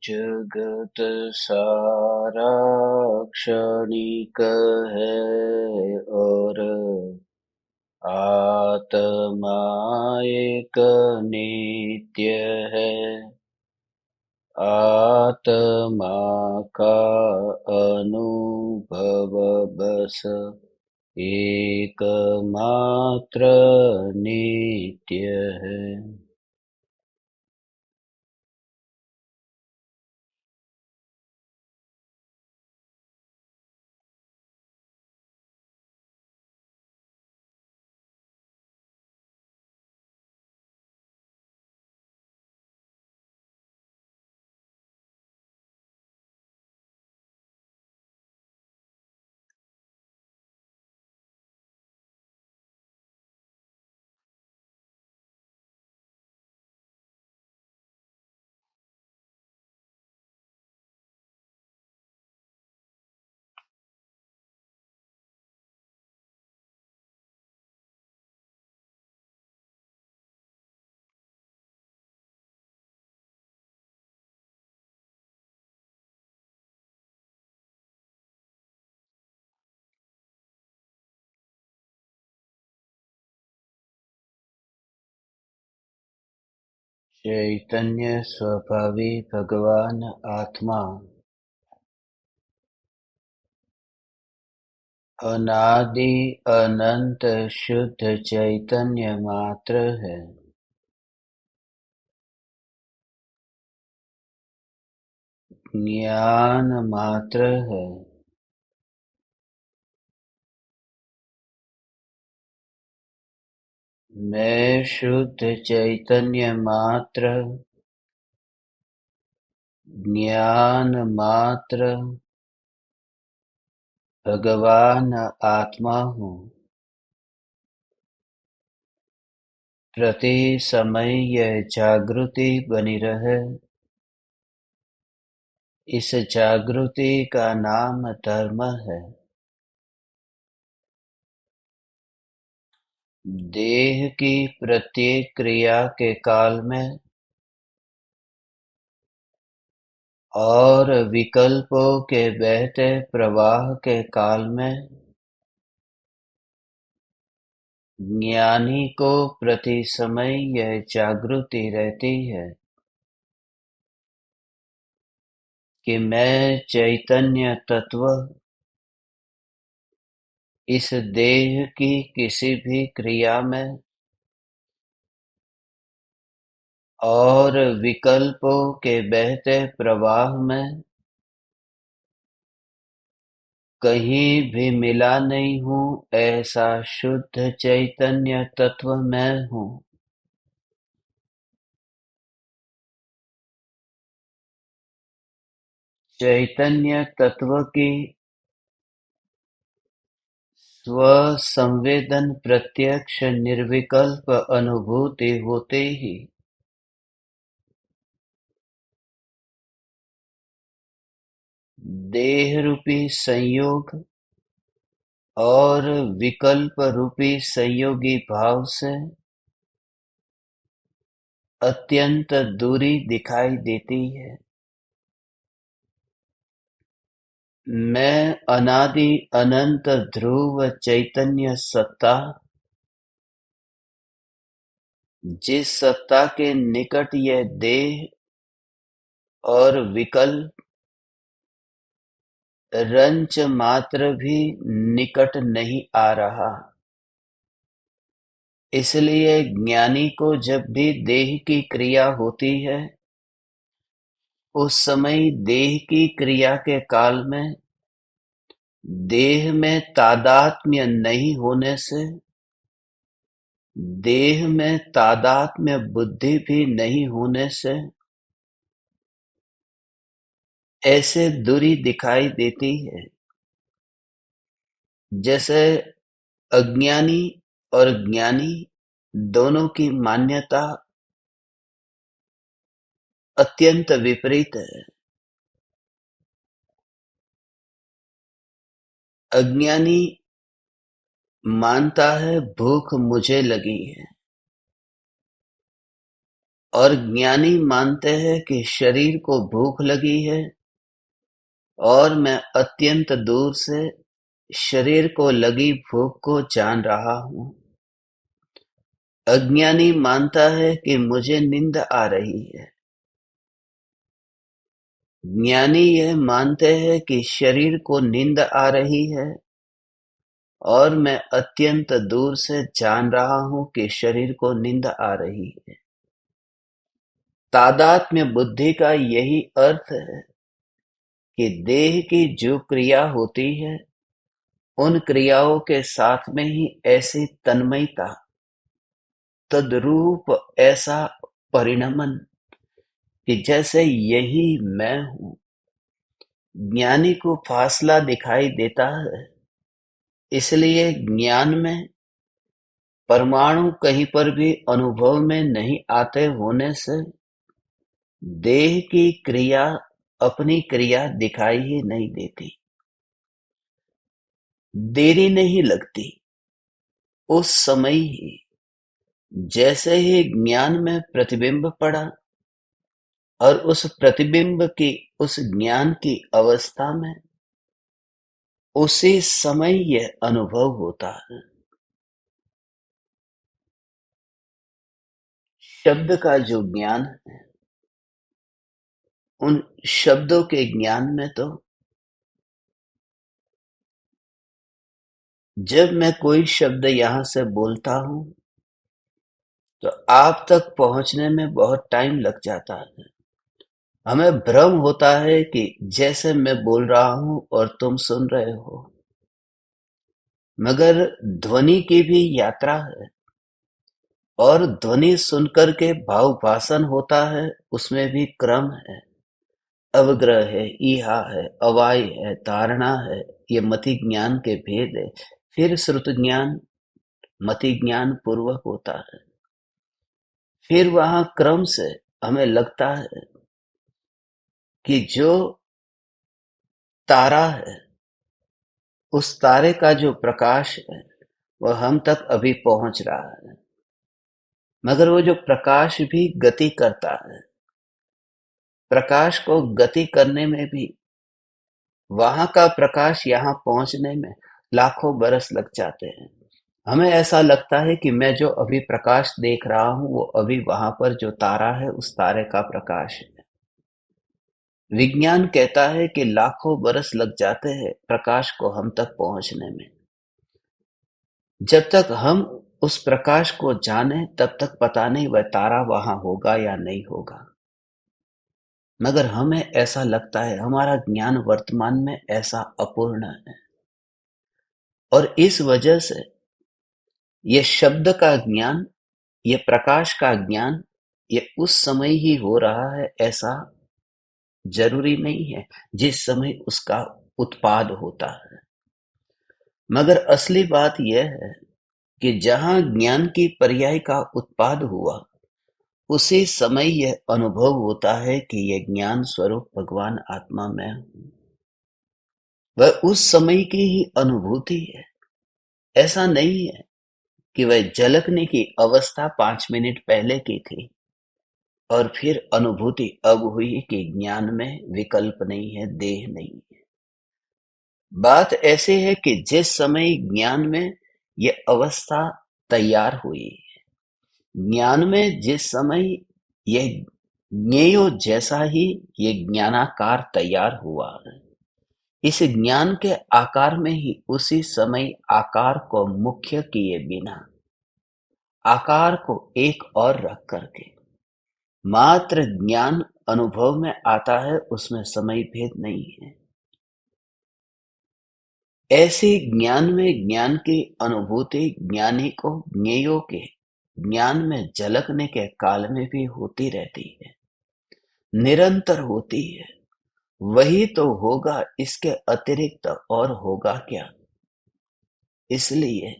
जगत सारा क्षणिक है और आत्मा एक नित्य है। आत्मा का अनुभव बस एकमात्र नित्य है। चैतन्य स्वभावी भगवान आत्मा अनादि अनंत शुद्ध चैतन्य मात्र है। ज्ञान मात्र है। मैं शुद्ध चैतन्य मात्र, ज्ञान मात्र भगवान आत्मा हूँ। प्रति समय यह जागृति बनी रहे, इस जागृति का नाम धर्म है। देह की प्रत्येक क्रिया के काल में और विकल्पों के बहते प्रवाह के काल में ज्ञानी को प्रति समय यह जागृति रहती है कि मैं चैतन्य तत्व इस देह की किसी भी क्रिया में और विकल्पों के बहते प्रवाह में कहीं भी मिला नहीं हूँ। ऐसा शुद्ध चैतन्य तत्व मैं हूँ। चैतन्य तत्व की स्व-संवेदन प्रत्यक्ष निर्विकल्प अनुभूति होते ही देह रूपी संयोग और विकल्प रूपी संयोगी भाव से अत्यंत दूरी दिखाई देती है। मैं अनादि अनंत ध्रुव चैतन्य सत्ता, जिस सत्ता के निकट यह देह और विकल्प रंच मात्र भी निकट नहीं आ रहा। इसलिए ज्ञानी को जब भी देह की क्रिया होती है, उस समय देह की क्रिया के काल में देह में तादात्म्य नहीं होने से देह में तादात्म्य बुद्धि भी नहीं होने से ऐसे दूरी दिखाई देती है, जैसे अज्ञानी और ज्ञानी दोनों की मान्यता अत्यंत विपरीत है। अज्ञानी मानता है भूख मुझे लगी है और ज्ञानी मानते हैं कि शरीर को भूख लगी है और मैं अत्यंत दूर से शरीर को लगी भूख को जान रहा हूँ। अज्ञानी मानता है कि मुझे नींद आ रही है। ज्ञानी यह मानते हैं कि शरीर को नींद आ रही है और मैं अत्यंत दूर से जान रहा हूँ कि शरीर को नींद आ रही है। तादात्म्य बुद्धि का यही अर्थ है कि देह की जो क्रिया होती है उन क्रियाओं के साथ में ही ऐसी तन्मयता, तद्रूप ऐसा परिणमन कि जैसे यही मैं हूँ। ज्ञानी को फासला दिखाई देता है, इसलिए ज्ञान में परमाणु कहीं पर भी अनुभव में नहीं आते होने से देह की क्रिया अपनी क्रिया दिखाई ही नहीं देती। देरी नहीं लगती। उस समय ही जैसे ही ज्ञान में प्रतिबिंब पड़ा और उस प्रतिबिंब की, उस ज्ञान की अवस्था में उसी समय यह अनुभव होता है। शब्द का जो ज्ञान है, उन शब्दों के ज्ञान में तो जब मैं कोई शब्द यहां से बोलता हूं तो आप तक पहुंचने में बहुत टाइम लग जाता है। हमें भ्रम होता है कि जैसे मैं बोल रहा हूं और तुम सुन रहे हो, मगर ध्वनि की भी यात्रा है और ध्वनि सुनकर के भाव भाषण होता है, उसमें भी क्रम है, अवग्रह है, ईहा है, अवाय है, धारणा है, ये मति ज्ञान के भेद है। फिर श्रुत ज्ञान मति ज्ञान पूर्वक होता है। फिर वहां क्रम से हमें लगता है कि जो तारा है, उस तारे का जो प्रकाश है वह हम तक अभी पहुंच रहा है, मगर वो जो प्रकाश भी गति करता है, प्रकाश को गति करने में भी वहां का प्रकाश यहाँ पहुंचने में लाखों बरस लग जाते हैं। हमें ऐसा लगता है कि मैं जो अभी प्रकाश देख रहा हूं वो अभी वहां पर जो तारा है उस तारे का प्रकाश है। विज्ञान कहता है कि लाखों बरस लग जाते हैं प्रकाश को हम तक पहुंचने में। जब तक हम उस प्रकाश को जाने तब तक पता नहीं वह तारा वहां होगा या नहीं होगा, मगर हमें ऐसा लगता है, हमारा ज्ञान वर्तमान में ऐसा अपूर्ण है। और इस वजह से ये शब्द का ज्ञान, ये प्रकाश का ज्ञान, ये उस समय ही हो रहा है ऐसा जरूरी नहीं है जिस समय उसका उत्पाद होता है। मगर असली बात यह है कि जहां ज्ञान की पर्याय का उत्पाद हुआ उसी समय यह अनुभव होता है कि यह ज्ञान स्वरूप भगवान आत्मा में हूं। वह उस समय की ही अनुभूति है। ऐसा नहीं है कि वह झलकने की अवस्था 5 मिनट पहले की थी और फिर अनुभूति अब हुई कि ज्ञान में विकल्प नहीं है, देह नहीं है। बात ऐसे है कि जिस समय ज्ञान में ये अवस्था तैयार हुई, ज्ञान में जिस समय यह ज्ञेयो जैसा ही ये ज्ञानाकार तैयार हुआ है, इस ज्ञान के आकार में ही उसी समय आकार को मुख्य किए बिना, आकार को एक और रख करके मात्र ज्ञान अनुभव में आता है, उसमें समय भेद नहीं है। ऐसी ज्ञान में ज्ञान की अनुभूति ज्ञानी को ज्ञेयों के ज्ञान में झलकने के काल में भी होती रहती है, निरंतर होती है। वही तो होगा, इसके अतिरिक्त और होगा क्या? इसलिए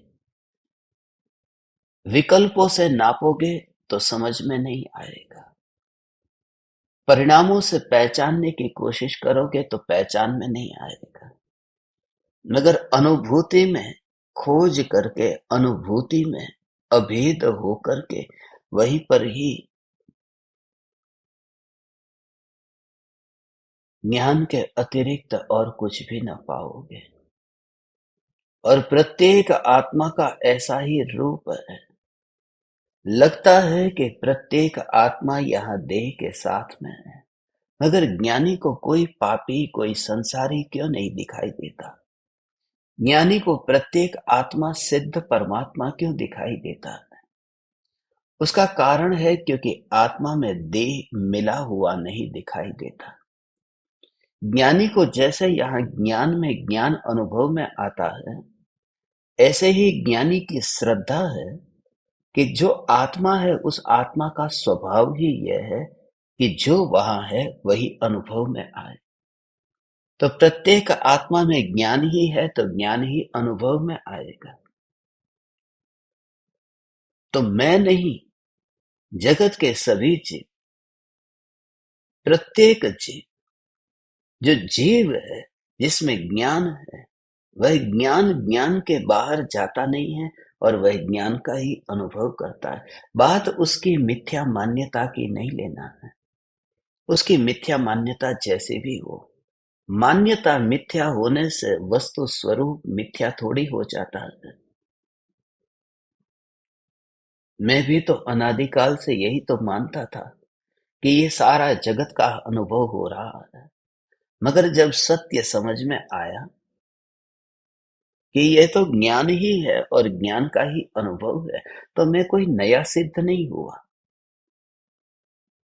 विकल्पों से नापोगे तो समझ में नहीं आएगा। परिणामों से पहचानने की कोशिश करोगे तो पहचान में नहीं आएगा। मगर अनुभूति में खोज करके, अनुभूति में अभेद होकर के वहीं पर ही ज्ञान के अतिरिक्त और कुछ भी न पाओगे। और प्रत्येक आत्मा का ऐसा ही रूप है। लगता है कि प्रत्येक आत्मा यहाँ देह के साथ में है, मगर ज्ञानी को कोई पापी, कोई संसारी क्यों नहीं दिखाई देता? ज्ञानी को प्रत्येक आत्मा सिद्ध परमात्मा क्यों दिखाई देता है? उसका कारण है क्योंकि आत्मा में देह मिला हुआ नहीं दिखाई देता। ज्ञानी को जैसे यहाँ ज्ञान में ज्ञान अनुभव में आता है, ऐसे ही ज्ञानी की श्रद्धा है कि जो आत्मा है उस आत्मा का स्वभाव ही यह है कि जो वहां है वही अनुभव में आए। तो प्रत्येक आत्मा में ज्ञान ही है, तो ज्ञान ही अनुभव में आएगा। तो मैं नहीं, जगत के सभी जीव, प्रत्येक जीव, जो जीव है जिसमें ज्ञान है, वह ज्ञान ज्ञान के बाहर जाता नहीं है और वह ज्ञान का ही अनुभव करता है। बात उसकी मिथ्या मान्यता की नहीं लेना है। उसकी मिथ्या मान्यता जैसे भी हो, मान्यता मिथ्या होने से वस्तु स्वरूप मिथ्या थोड़ी हो जाता है। मैं भी तो अनादिकाल से यही तो मानता था कि ये सारा जगत का अनुभव हो रहा है, मगर जब सत्य समझ में आया कि ये तो ज्ञान ही है और ज्ञान का ही अनुभव है, तो मैं कोई नया सिद्ध नहीं हुआ।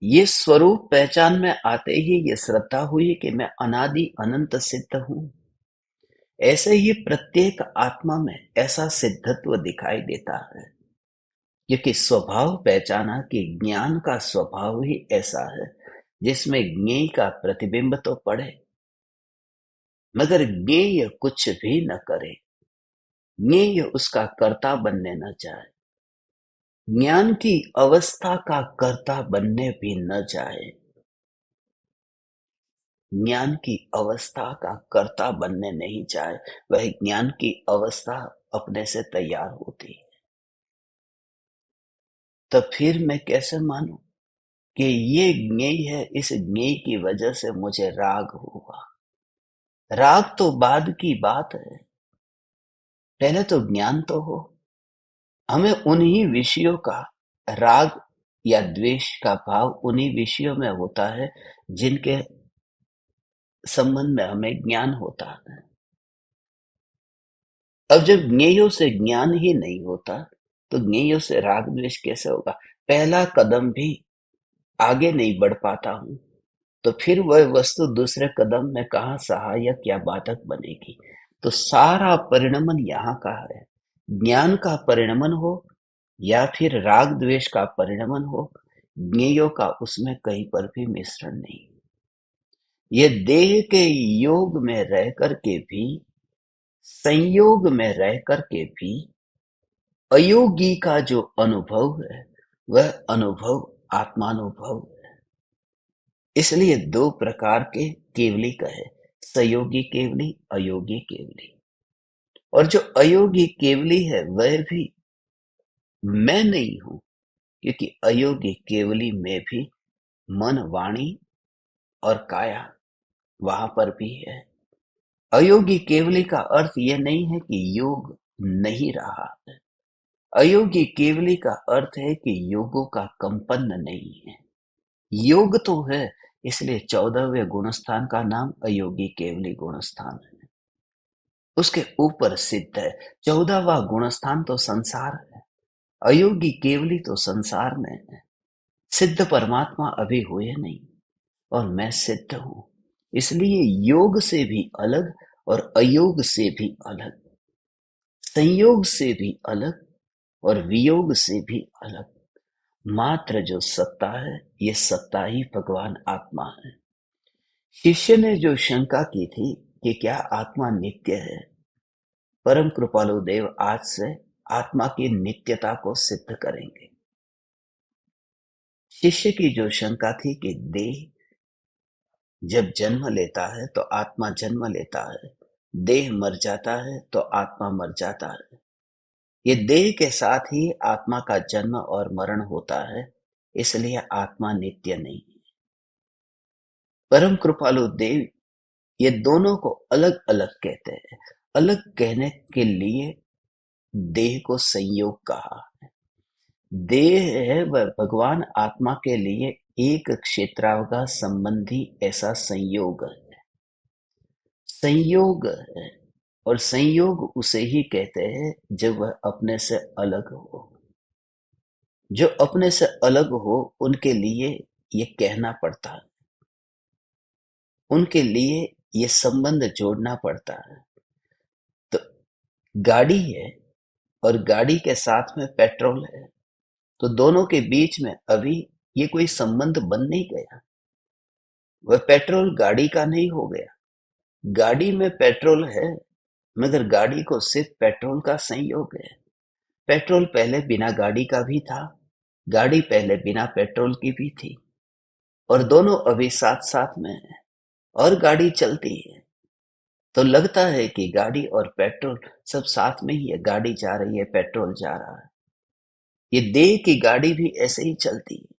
ये स्वरूप पहचान में आते ही ये श्रद्धा हुई कि मैं अनादि अनंत सिद्ध हूं। ऐसे ही प्रत्येक आत्मा में ऐसा सिद्धत्व दिखाई देता है, क्योंकि स्वभाव पहचाना कि ज्ञान का स्वभाव ही ऐसा है जिसमें ज्ञेय का प्रतिबिंब तो पड़े, मगर ज्ञेय कुछ भी न करे, ज्ञेय उसका कर्ता बनने न चाहे, ज्ञान की अवस्था का कर्ता बनने भी न चाहे, ज्ञान की अवस्था का कर्ता बनने नहीं चाहे, वह ज्ञान की अवस्था अपने से तैयार होती है। तो फिर मैं कैसे मानूं कि ये ज्ञेय है, इस ज्ञेय की वजह से मुझे राग हुआ? राग तो बाद की बात है, पहले तो ज्ञान तो हो। हमें उन्हीं विषयों का राग या द्वेष का भाव उन्हीं विषयों में होता है जिनके संबंध में हमें ज्ञान होता है। अब जब ज्ञेयों से ज्ञान ही नहीं होता, तो ज्ञेयों से राग द्वेष कैसे होगा? पहला कदम भी आगे नहीं बढ़ पाता हूं, तो फिर वह वस्तु दूसरे कदम में कहाँ सहायक या बाधक बनेगी? तो सारा परिणमन यहाँ का है। ज्ञान का परिणमन हो या फिर राग द्वेष का परिणमन हो, ज्ञेयों का उसमें कहीं पर भी मिश्रण नहीं। ये देह के योग में रह करके भी, संयोग में रह करके भी अयोगी का जो अनुभव है, वह अनुभव आत्मानुभव है। इसलिए दो प्रकार के केवली कहे, संयोगी केवली, अयोगी केवली। और जो अयोगी केवली है वह भी मैं नहीं हूं, क्योंकि अयोगी केवली में भी मन, वाणी और काया वहां पर भी है। अयोगी केवली का अर्थ यह नहीं है कि योग नहीं रहा है। अयोगी केवली का अर्थ है कि योगों का कंपन नहीं है। योग तो है, इसलिए 14वें गुणस्थान का नाम अयोगी केवली गुणस्थान है। उसके ऊपर सिद्ध है। 14वां गुणस्थान तो संसार है। अयोगी केवली तो संसार में है। सिद्ध परमात्मा अभी हुए नहीं और मैं सिद्ध हूं। इसलिए योग से भी अलग और अयोग से भी अलग, संयोग से भी अलग और वियोग से भी अलग। मात्र जो सत्ता है, ये सत्ता ही भगवान आत्मा है। शिष्य ने जो शंका की थी कि क्या आत्मा नित्य है, परम कृपालु देव आज से आत्मा की नित्यता को सिद्ध करेंगे। शिष्य की जो शंका थी कि देह जब जन्म लेता है तो आत्मा जन्म लेता है, देह मर जाता है तो आत्मा मर जाता है। ये देह के साथ ही आत्मा का जन्म और मरण होता है, इसलिए आत्मा नित्य नहीं है। परम कृपालु देव ये दोनों को अलग अलग कहते हैं। अलग कहने के लिए देह को संयोग कहा। देह है वह भगवान आत्मा के लिए एक क्षेत्रावकाश संबंधी ऐसा संयोग है। संयोग है। और संयोग उसे ही कहते हैं जब वह अपने से अलग हो। जो अपने से अलग हो उनके लिए ये कहना पड़ता है, उनके लिए ये संबंध जोड़ना पड़ता है। तो गाड़ी है और गाड़ी के साथ में पेट्रोल है, तो दोनों के बीच में अभी ये कोई संबंध बन नहीं गया। वह पेट्रोल गाड़ी का नहीं हो गया। गाड़ी में पेट्रोल है, मगर गाड़ी को सिर्फ पेट्रोल का संयोग है। पेट्रोल पहले बिना गाड़ी का भी था, गाड़ी पहले बिना पेट्रोल की भी थी, और दोनों अभी साथ साथ में है और गाड़ी चलती है। तो लगता है कि गाड़ी और पेट्रोल सब साथ में ही है। गाड़ी जा रही है, पेट्रोल जा रहा है। ये देह की गाड़ी भी ऐसे ही चलती है,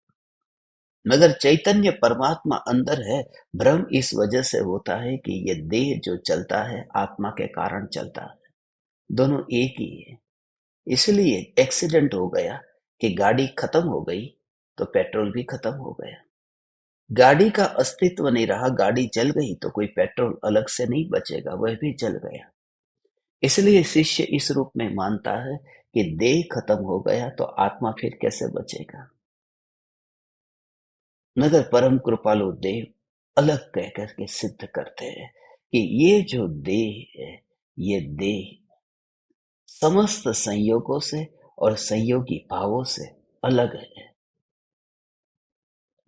मगर चैतन्य परमात्मा अंदर है। भ्रम इस वजह से होता है कि ये देह जो चलता है आत्मा के कारण चलता है। दोनों एक ही है। इसलिए एक्सीडेंट हो गया कि गाड़ी खत्म हो गई तो पेट्रोल भी खत्म हो गया। गाड़ी का अस्तित्व नहीं रहा, गाड़ी जल गई तो कोई पेट्रोल अलग से नहीं बचेगा, वह भी जल गया। इसलिए शिष्य इस रूप में मानता है कि देह खत्म हो गया तो आत्मा फिर कैसे बचेगा। मगर परम कृपालु देव अलग कह करके सिद्ध करते हैं कि ये जो देह है, ये देह समस्त संयोगों से और संयोगी भावों से अलग है।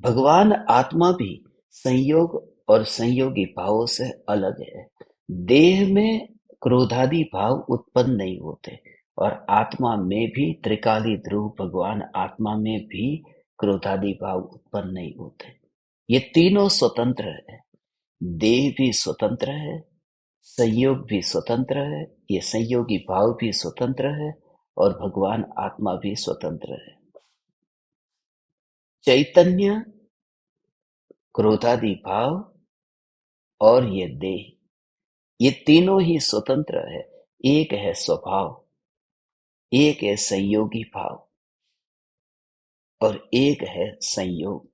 भगवान आत्मा भी संयोग और संयोगी भावों से अलग है। देह में क्रोधादि भाव उत्पन्न नहीं होते, और आत्मा में भी त्रिकाली ध्रुव भगवान आत्मा में भी क्रोधादि भाव उत्पन्न नहीं होते। ये तीनों स्वतंत्र है। देह भी स्वतंत्र है, संयोग भी स्वतंत्र है, ये संयोगी भाव भी स्वतंत्र है, और भगवान आत्मा भी स्वतंत्र है। चैतन्य, क्रोधादि भाव और ये देह, ये तीनों ही स्वतंत्र है। एक है स्वभाव, एक है संयोगी भाव, और एक है संयोग।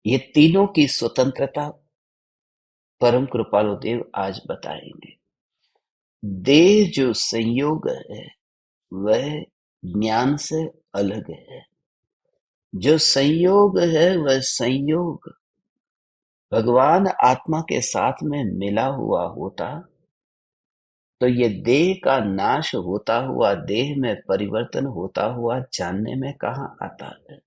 ये तीनों की स्वतंत्रता परम कृपालु देव आज बताएंगे। देह जो संयोग है वह ज्ञान से अलग है। जो संयोग है वह संयोग भगवान आत्मा के साथ में मिला हुआ होता तो ये देह का नाश होता हुआ, देह में परिवर्तन होता हुआ जानने में कहाँ आता है।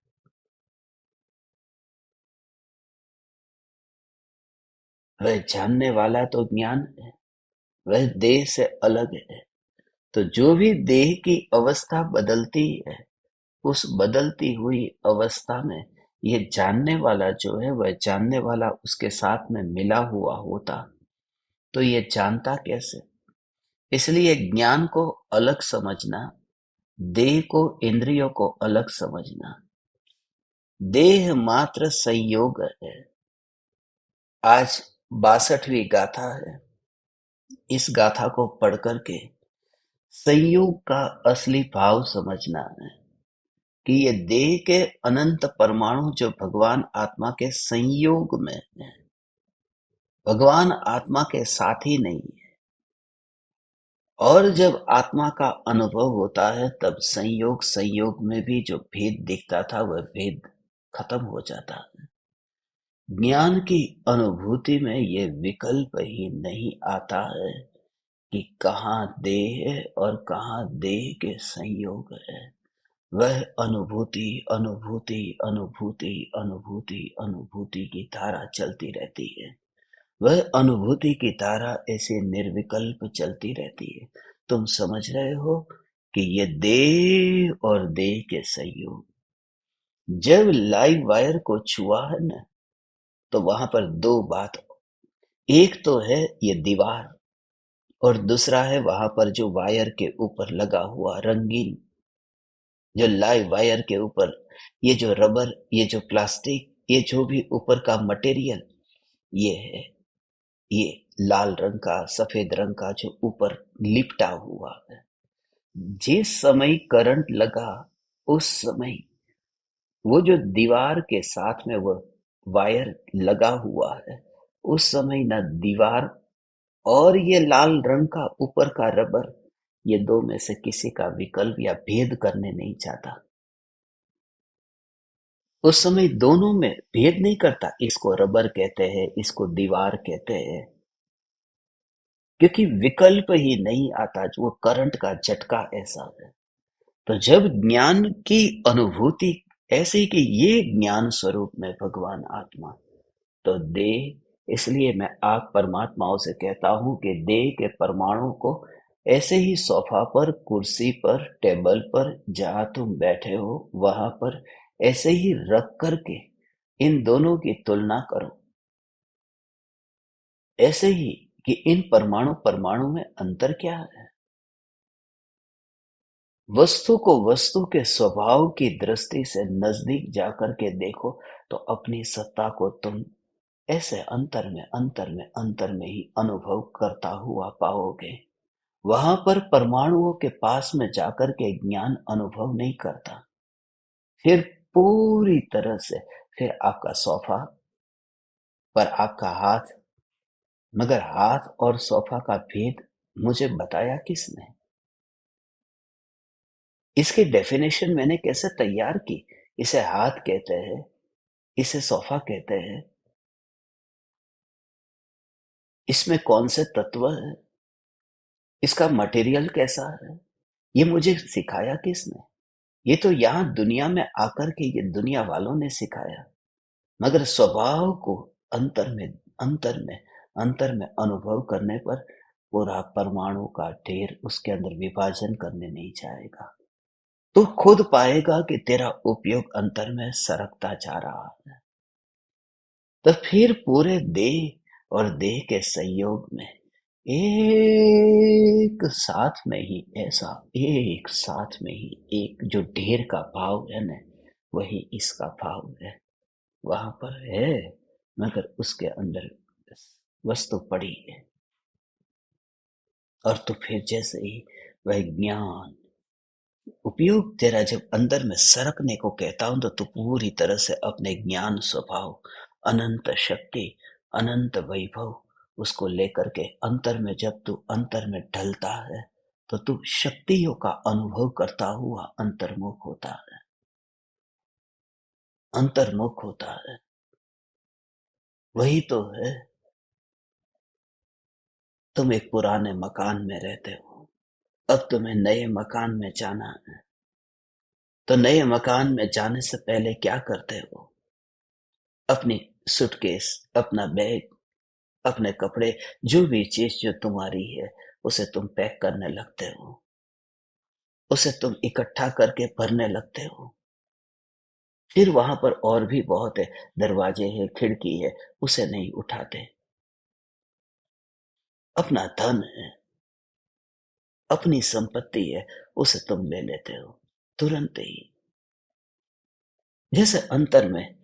वह जानने वाला तो ज्ञान है, वह देह से अलग है। तो जो भी देह की अवस्था बदलती है, उस बदलती हुई अवस्था में ये जानने वाला जो है, वह जानने वाला उसके साथ में मिला हुआ होता तो ये जानता कैसे। इसलिए ज्ञान को अलग समझना, देह को इंद्रियों को अलग समझना। देह मात्र संयोग है। आज 62वीं गाथा है। इस गाथा को पढ़ करके संयोग का असली भाव समझना है कि ये देह के अनंत परमाणु जो भगवान आत्मा के संयोग में है, भगवान आत्मा के साथ ही नहीं है। और जब आत्मा का अनुभव होता है तब संयोग संयोग में भी जो भेद दिखता था वह भेद खत्म हो जाता है। ज्ञान की अनुभूति में ये विकल्प ही नहीं आता है कि कहाँ देह है और कहाँ देह के संयोग है। वह अनुभूति अनुभूति अनुभूति अनुभूति अनुभूति की धारा चलती रहती है। वह अनुभूति की धारा ऐसे निर्विकल्प चलती रहती है। तुम समझ रहे हो कि ये देह और देह के संयोग, जब लाइव वायर को छुआ है ना, तो वहां पर दो बात, एक तो है ये दीवार, और दूसरा है वहां पर जो वायर के ऊपर लगा हुआ रंगीन, जो लाइव वायर के ऊपर ये जो रबर, ये जो प्लास्टिक, ये जो भी ऊपर का मटेरियल, ये है, ये लाल रंग का, सफेद रंग का जो ऊपर लिपटा हुआ है। जिस समय करंट लगा, उस समय वो जो दीवार के साथ में वो वायर लगा हुआ है, उस समय ना दीवार और ये लाल रंग का ऊपर का रबर, ये दो में से किसी का विकल्प या भेद करने नहीं चाहता। उस समय दोनों में भेद नहीं करता, इसको रबर कहते हैं, इसको दीवार कहते हैं, क्योंकि विकल्प ही नहीं आता, जो वो करंट का झटका ऐसा है। तो जब ज्ञान की अनुभूति ऐसी कि ये ज्ञान स्वरूप में भगवान आत्मा, तो देह, इसलिए मैं आप परमात्माओं से कहता हूं कि देह के परमाणु को ऐसे ही सोफा पर, कुर्सी पर, टेबल पर, जहां तुम बैठे हो वहां पर ऐसे ही रख करके इन दोनों की तुलना करो, ऐसे ही कि इन परमाणु परमाणु में अंतर क्या है। वस्तु को वस्तु के स्वभाव की दृष्टि से नजदीक जाकर के देखो, तो अपनी सत्ता को तुम ऐसे अंतर में अंतर में अंतर में ही अनुभव करता हुआ पाओगे। वहां पर परमाणुओं के पास में जाकर के ज्ञान अनुभव नहीं करता। फिर पूरी तरह से, फिर आपका सोफा पर आपका हाथ, मगर हाथ और सोफा का भेद मुझे बताया किसने? इसकी डेफिनेशन मैंने कैसे तैयार की? इसे हाथ कहते हैं, इसे सोफा कहते हैं, इसमें कौन से तत्व है, इसका मटेरियल कैसा है, ये मुझे सिखाया किसने? ये तो यहाँ दुनिया में आकर के ये दुनिया वालों ने सिखाया, मगर स्वभाव को अंतर में अंतर में अंतर में अनुभव करने पर पूरा परमाणु का ढेर उसके अंदर विभाजन करने नहीं जाएगा। तो खुद पाएगा कि तेरा उपयोग अंतर में सरकता जा रहा है। तो फिर पूरे देह और देह के संयोग में एक साथ में ही, ऐसा एक साथ में ही एक जो ढेर का भाव है ना, वही इसका भाव है। वहां पर है, मगर उसके अंदर वस्तु पड़ी है। और तो फिर जैसे ही वह ज्ञान उपयोग तेरा जब अंदर में सरकने को कहता हूं, तो तू पूरी तरह से अपने ज्ञान स्वभाव, अनंत शक्ति, अनंत वैभव, उसको लेकर के अंतर में, जब तू अंतर में ढलता है, तो तू शक्तियों का अनुभव करता हुआ अंतर्मुख होता है, अंतर्मुख होता है। वही तो है। तुम एक पुराने मकान में रहते हो, अब तुम्हें नए मकान में जाना है, तो नए मकान में जाने से पहले क्या करते हो? अपनी सूटकेस, अपना बैग, अपने कपड़े, जो भी चीज जो तुम्हारी है, उसे तुम पैक करने लगते हो, उसे तुम इकट्ठा करके भरने लगते हो। फिर वहां पर और भी बहुत है, दरवाजे है, खिड़की है, उसे नहीं उठाते। अपना धन है, अपनी संपत्ति है, उसे तुम ले लेते हो तुरंत ही, जैसे अंतर में।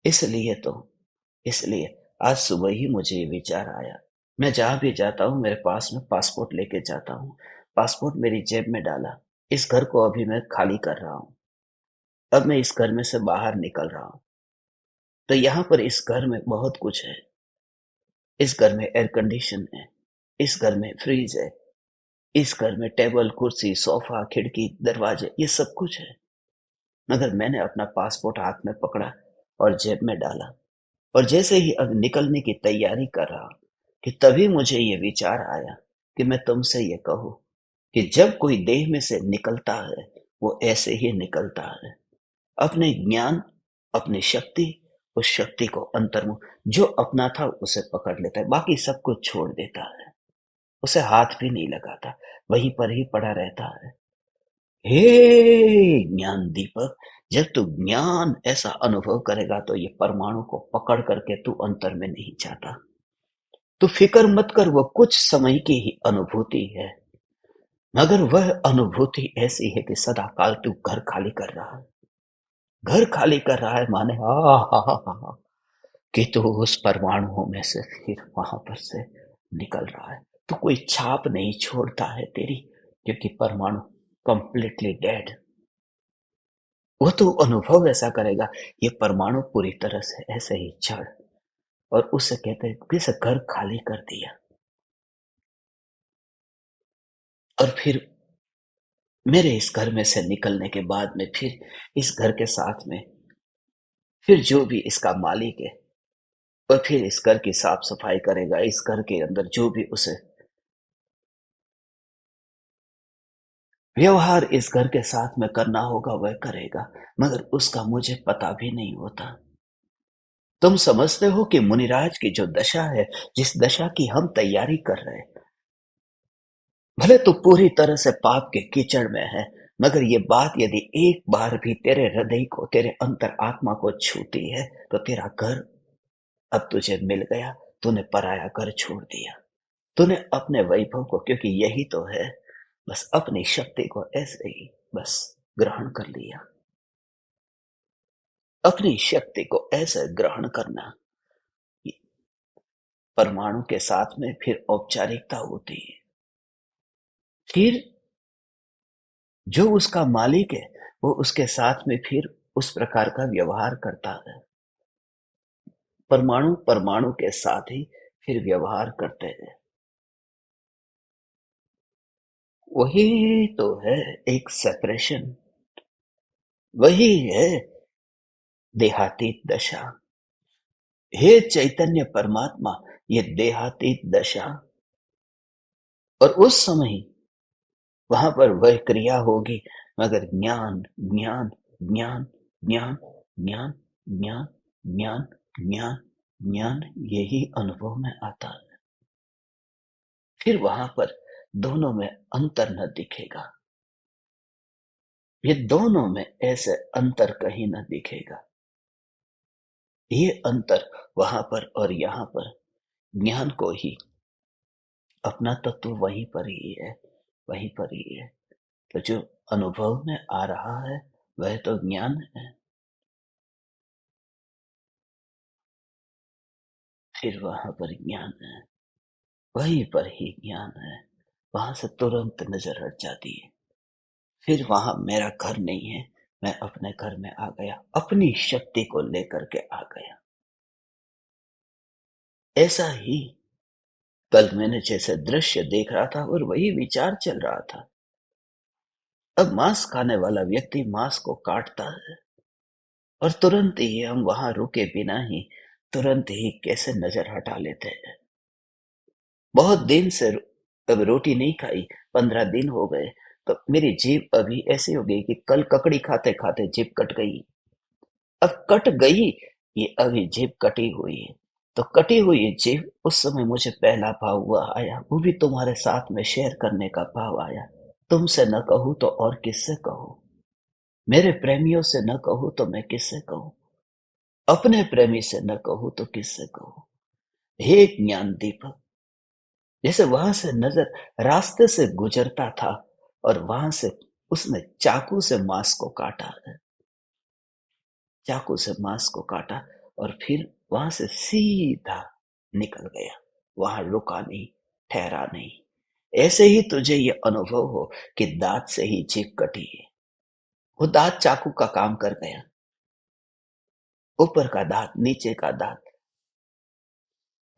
इसलिए तो, इसलिए आज सुबह ही मुझे ये विचार आया। मैं जहां भी जाता हूँ मेरे पास में पासपोर्ट लेके जाता हूँ। पासपोर्ट मेरी जेब में डाला, इस घर को अभी मैं खाली कर रहा हूँ, अब मैं इस घर में से बाहर निकल रहा हूँ। तो यहाँ पर इस घर में बहुत कुछ है। इस घर में एयर कंडीशन है, इस घर में फ्रिज है, इस घर में टेबल, कुर्सी, सोफा, खिड़की, दरवाजे, ये सब कुछ है। मगर मैंने अपना पासपोर्ट हाथ में पकड़ा और जेब में डाला, और जैसे ही अब निकलने की तैयारी कर रहा, कि तभी मुझे ये विचार आया कि मैं तुमसे ये कहूं कि जब कोई देह में से निकलता है, वो ऐसे ही निकलता है, अपने ज्ञान, अपनी शक्ति, उस शक्ति को अंतर्मुख, जो अपना था उसे पकड़ लेता है, बाकी सब कुछ छोड़ देता है, उसे हाथ भी नहीं लगाता, वहीं पर ही पड़ा रहता है। हे ज्ञान दीपक, जब तू ज्ञान ऐसा अनुभव करेगा, तो ये परमाणु को पकड़ करके तू अंतर में नहीं जाता। तू फिक्र मत कर, वो कुछ समय की ही अनुभूति है, मगर वह अनुभूति ऐसी है कि सदा काल तू घर खाली कर रहा है। घर खाली कर रहा है माने, हा हा हा हा, कि तो उस परमाणुओं में से फिर वहां पर से निकल रहा है। तो कोई छाप नहीं छोड़ता है तेरी, क्योंकि परमाणु कंप्लीटली डेड। वो तो अनुभव ऐसा करेगा, ये परमाणु पूरी तरह से ऐसे ही जड़। और उससे कहते हैं किस घर खाली कर दिया। और फिर मेरे इस घर में से निकलने के बाद में फिर इस घर के साथ में फिर जो भी इसका मालिक है, और फिर इस घर की साफ सफाई करेगा, इस घर के अंदर जो भी उसे व्यवहार इस घर के साथ में करना होगा वह करेगा, मगर उसका मुझे पता भी नहीं होता। तुम समझते हो कि मुनिराज की जो दशा है, जिस दशा की हम तैयारी कर रहे हैं, भले तो पूरी तरह से पाप के कीचड़ में है, मगर ये बात यदि एक बार भी तेरे हृदय को, तेरे अंतर आत्मा को छूती है, तो तेरा घर अब तुझे मिल गया। तूने पराया घर छोड़ दिया, तूने अपने वैभव को, क्योंकि यही तो है, बस अपनी शक्ति को ऐसे ही बस ग्रहण कर लिया। अपनी शक्ति को ऐसे ग्रहण करना, ये परमाणु के साथ में फिर औपचारिकता होती है। फिर जो उसका मालिक है, वो उसके साथ में फिर उस प्रकार का व्यवहार करता है। परमाणु परमाणु के साथ ही फिर व्यवहार करते हैं। वही तो है एक सेपरेशन, वही है देहातीत दशा। हे चैतन्य परमात्मा, ये देहातीत दशा। और उस समय वहां पर वह क्रिया होगी, मगर ज्ञान ज्ञान ज्ञान ज्ञान ज्ञान ज्ञान ज्ञान ज्ञान ज्ञान, यही अनुभव में आता है। फिर वहां पर दोनों में अंतर न दिखेगा। ये दोनों में ऐसे अंतर कहीं न दिखेगा। ये अंतर वहां पर और यहाँ पर ज्ञान को ही, अपना तत्व वहीं पर ही है, वहीं पर ही है। तो जो अनुभव में आ रहा है वह तो ज्ञान है। फिर वहां पर ज्ञान है, वहीं पर ही ज्ञान है। वहां से तुरंत नजर हट जाती है। फिर वहां मेरा घर नहीं है, मैं अपने घर में आ गया, अपनी शक्ति को लेकर के आ गया। ऐसा ही कल मैंने जैसे दृश्य देख रहा था और वही विचार चल रहा था। अब मांस खाने वाला व्यक्ति मांस को काटता है, और तुरंत ही हम वहां रुके बिना ही तुरंत ही कैसे नजर हटा लेते हैं। बहुत दिन से अब रोटी नहीं खाई, 15 दिन हो गए, तो मेरी जीभ अभी ऐसी हो गई कि कल ककड़ी खाते खाते जीभ कट गई। अब कट गई, ये अभी जीभ कटी हुई है। तो कटी हुई जीभ, उस समय मुझे पहला भाव वह आया, वो भी तुम्हारे साथ में शेयर करने का भाव आया। तुमसे न कहूं तो और किससे कहूं, मेरे प्रेमियों से न कहूं तो मैं किससे कहूं, अपने प्रेमी से न कहूं तो किससे कहूं। हे ज्ञान दीपक, जैसे वहां से नजर रास्ते से गुजरता था, और वहां से उसने चाकू से मांस को काटा है, चाकू से मांस को काटा, और फिर वहां से सीधा निकल गया, वहां रुका नहीं, ठहरा नहीं। ऐसे ही तुझे ये अनुभव हो कि दांत से ही जीभ कटी है, वो दांत चाकू का काम कर गया, ऊपर का दांत, नीचे का दांत।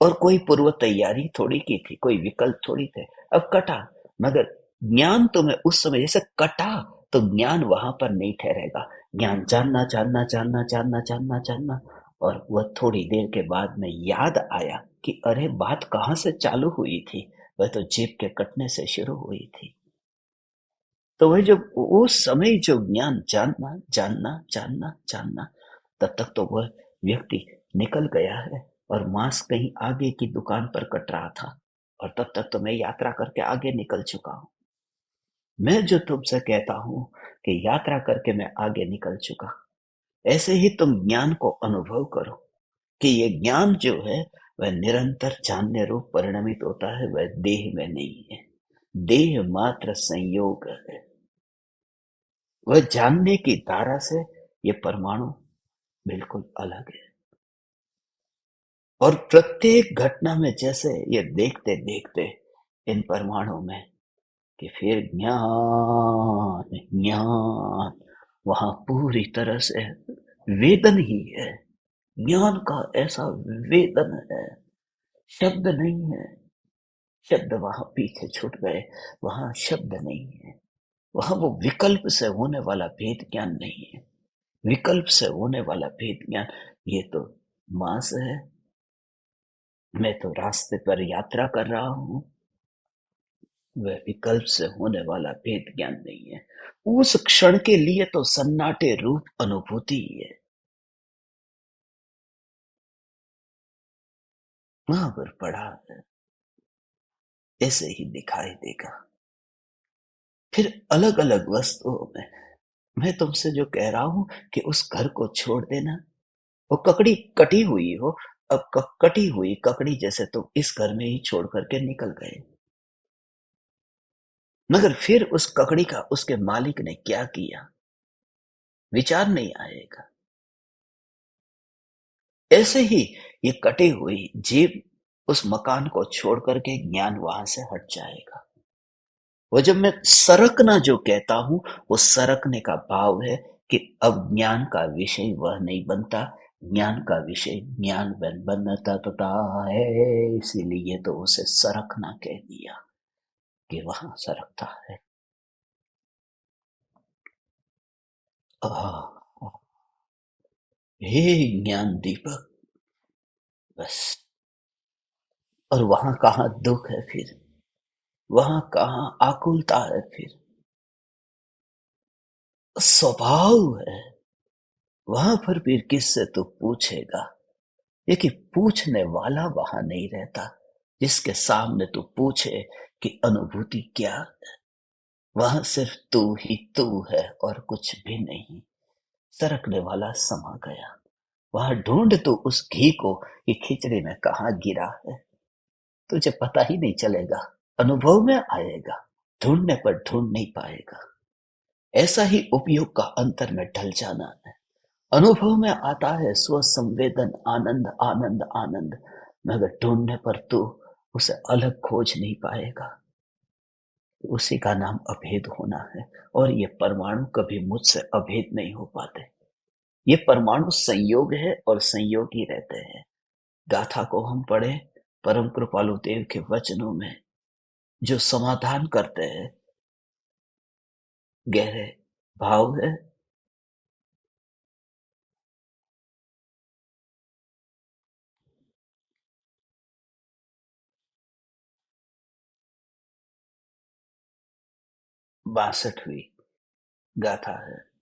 और कोई पूर्व तैयारी थोड़ी की थी, कोई विकल्प थोड़ी थे। अब कटा, मगर ज्ञान तुम्हें उस समय जैसे कटा, तो ज्ञान वहां पर नहीं ठहरेगा। ज्ञान जानना जानना जानना जानना जानना जानना, और वह थोड़ी देर के बाद में याद आया कि अरे बात कहाँ से चालू हुई थी, वह तो जीभ के कटने से शुरू हुई थी। तो वह जब उस समय जो ज्ञान जानना जानना जानना जानना, तब तक तो वह व्यक्ति निकल गया है, और मांस कहीं आगे की दुकान पर कट रहा था, और तब तक तो मैं यात्रा करके आगे निकल चुका हूं। मैं जो तुमसे कहता हूं कि यात्रा करके मैं आगे निकल चुका, ऐसे ही तुम ज्ञान को अनुभव करो कि ये ज्ञान जो है वह निरंतर जानने रूप परिणमित होता है, वह देह में नहीं है। देह मात्र संयोग है। वह जानने की धारा से ये परमाणु बिल्कुल अलग है। और प्रत्येक घटना में जैसे ये देखते देखते इन परमाणु में कि फिर ज्ञान ज्ञान वहां पूरी तरह से वेदन ही है। ज्ञान का ऐसा वेदन है, शब्द नहीं है। शब्द वहां पीछे छूट गए, वहां शब्द नहीं है। वहां वो विकल्प से होने वाला भेद ज्ञान नहीं है। विकल्प से होने वाला भेद ज्ञान, ये तो मांस है, मैं तो रास्ते पर यात्रा कर रहा हूं। वह विकल्प से होने वाला भेद ज्ञान नहीं है। उस क्षण के लिए तो सन्नाटे रूप अनुभूति ही है। वहां पर पड़ा है, ऐसे ही दिखाई देगा। फिर अलग अलग वस्तुओं में मैं तुमसे जो कह रहा हूं कि उस घर को छोड़ देना, वो ककड़ी कटी हुई हो, अब कटी हुई ककड़ी जैसे तुम इस घर में ही छोड़ करके निकल गए, मगर फिर उस ककड़ी का उसके मालिक ने क्या किया, विचार नहीं आएगा। ऐसे ही ये कटी हुई जीव उस मकान को छोड़ करके ज्ञान वहां से हट जाएगा। वो जब मैं सरकना जो कहता हूं, वो सरकने का भाव है कि अब ज्ञान का विषय वह नहीं बनता, ज्ञान का विषय ज्ञान बनता है। इसीलिए तो उसे सरकना कह दिया कि वहां सरकता है। आह, हे ज्ञान दीपक, बस। और वहां कहाँ दुख है फिर, वहां कहाँ आकुलता है फिर, स्वभाव है। वहां पर फिर किससे तू पूछेगा, ये कि पूछने वाला वहां नहीं रहता। जिसके सामने तू पूछे कि अनुभूति क्या, वहां सिर्फ तू ही तू है और कुछ भी नहीं। सरकने वाला समा गया। वहां ढूंढ तू उस घी को कि खिचड़ी में कहाँ गिरा है, तुझे पता ही नहीं चलेगा। अनुभव में आएगा, ढूंढने पर ढूंढ नहीं पाएगा। ऐसा ही उपयोग का अंतर में ढल जाना है। अनुभव में आता है स्व संवेदन, आनंद आनंद आनंद, मगर ढूंढने पर तू उसे अलग खोज नहीं पाएगा। उसी का नाम अभेद होना है। और ये परमाणु कभी मुझसे अभेद नहीं हो पाते। ये परमाणु संयोग है और संयोग ही रहते हैं। गाथा को हम पढ़े, परम कृपालु देव के वचनों में जो समाधान करते हैं, गहरे भाव है। 62वीं गाथा है।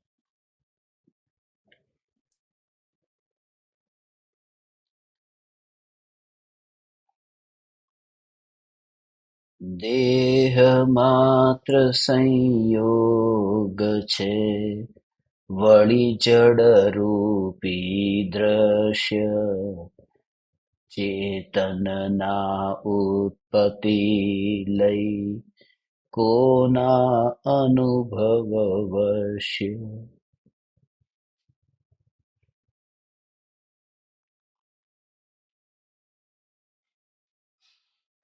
देह मात्र संयोग छे, वળી जड़ रूपी दृश्य, चेतन ना उत्पत्ति लई, कोना अनुभव वश्य।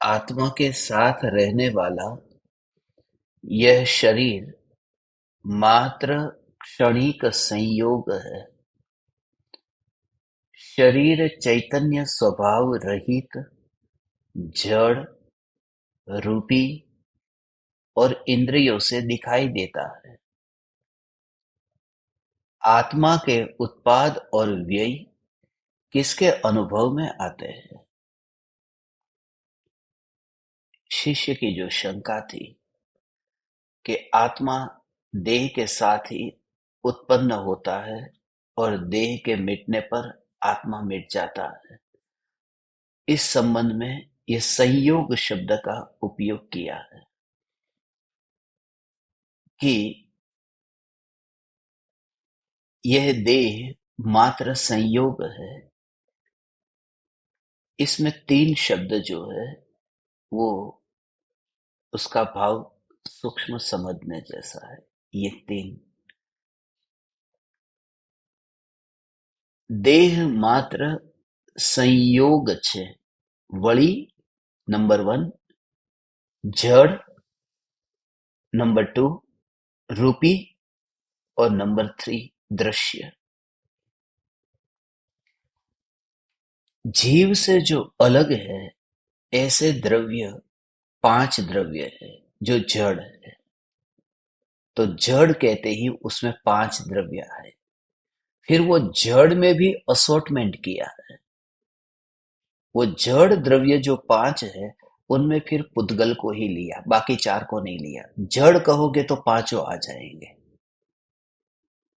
आत्मा के साथ रहने वाला यह शरीर मात्र क्षणिक संयोग है। शरीर चैतन्य स्वभाव रहित, जड़ रूपी और इंद्रियों से दिखाई देता है। आत्मा के उत्पाद और व्यय किसके अनुभव में आते हैं? शिष्य की जो शंका थी कि आत्मा देह के साथ ही उत्पन्न होता है और देह के मिटने पर आत्मा मिट जाता है, इस संबंध में यह संयोग शब्द का उपयोग किया है कि यह देह मात्र संयोग है। इसमें तीन शब्द जो है वो उसका भाव सूक्ष्म समझने जैसा है। ये तीन, देह मात्र સંયોગ છે. વળી નંબર 1, જડ नंबर 2, रूपी और नंबर 3, दृश्य. जीव से जो अलग है ऐसे द्रव्य 5 द्रव्य है जो जड़ है. तो जड़ कहते ही उसमें 5 द्रव्य आए. फिर वो जड़ में भी असॉर्टमेंट किया है. वो जड़ द्रव्य जो 5 है उनमें फिर पुद्गल को ही लिया, बाकी 4 को नहीं लिया. जड़ कहोगे तो पांचों आ जाएंगे,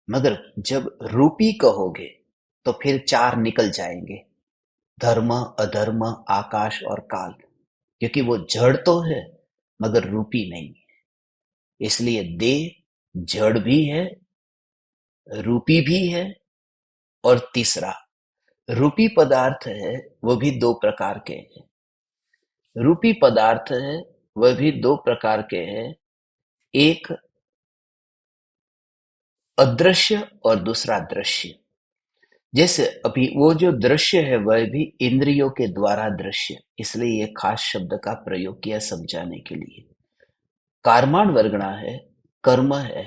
मगर जब रूपी कहोगे तो फिर 4 निकल जाएंगे, धर्म, अधर्म, आकाश और काल. क्योंकि वो जड़ तो है मगर रूपी नहीं है. इसलिए देह जड़ भी है, रूपी भी है, और तीसरा रूपी पदार्थ है वो भी 2 प्रकार के हैं. रूपी पदार्थ है वह भी 2 प्रकार के हैं. एक अदृश्य और दूसरा दृश्य. जैसे अभी वो जो दृश्य है वह भी इंद्रियों के द्वारा दृश्य, इसलिए ये खास शब्द का प्रयोग किया समझाने के लिए. कार्माण वर्गणा है, कर्म है,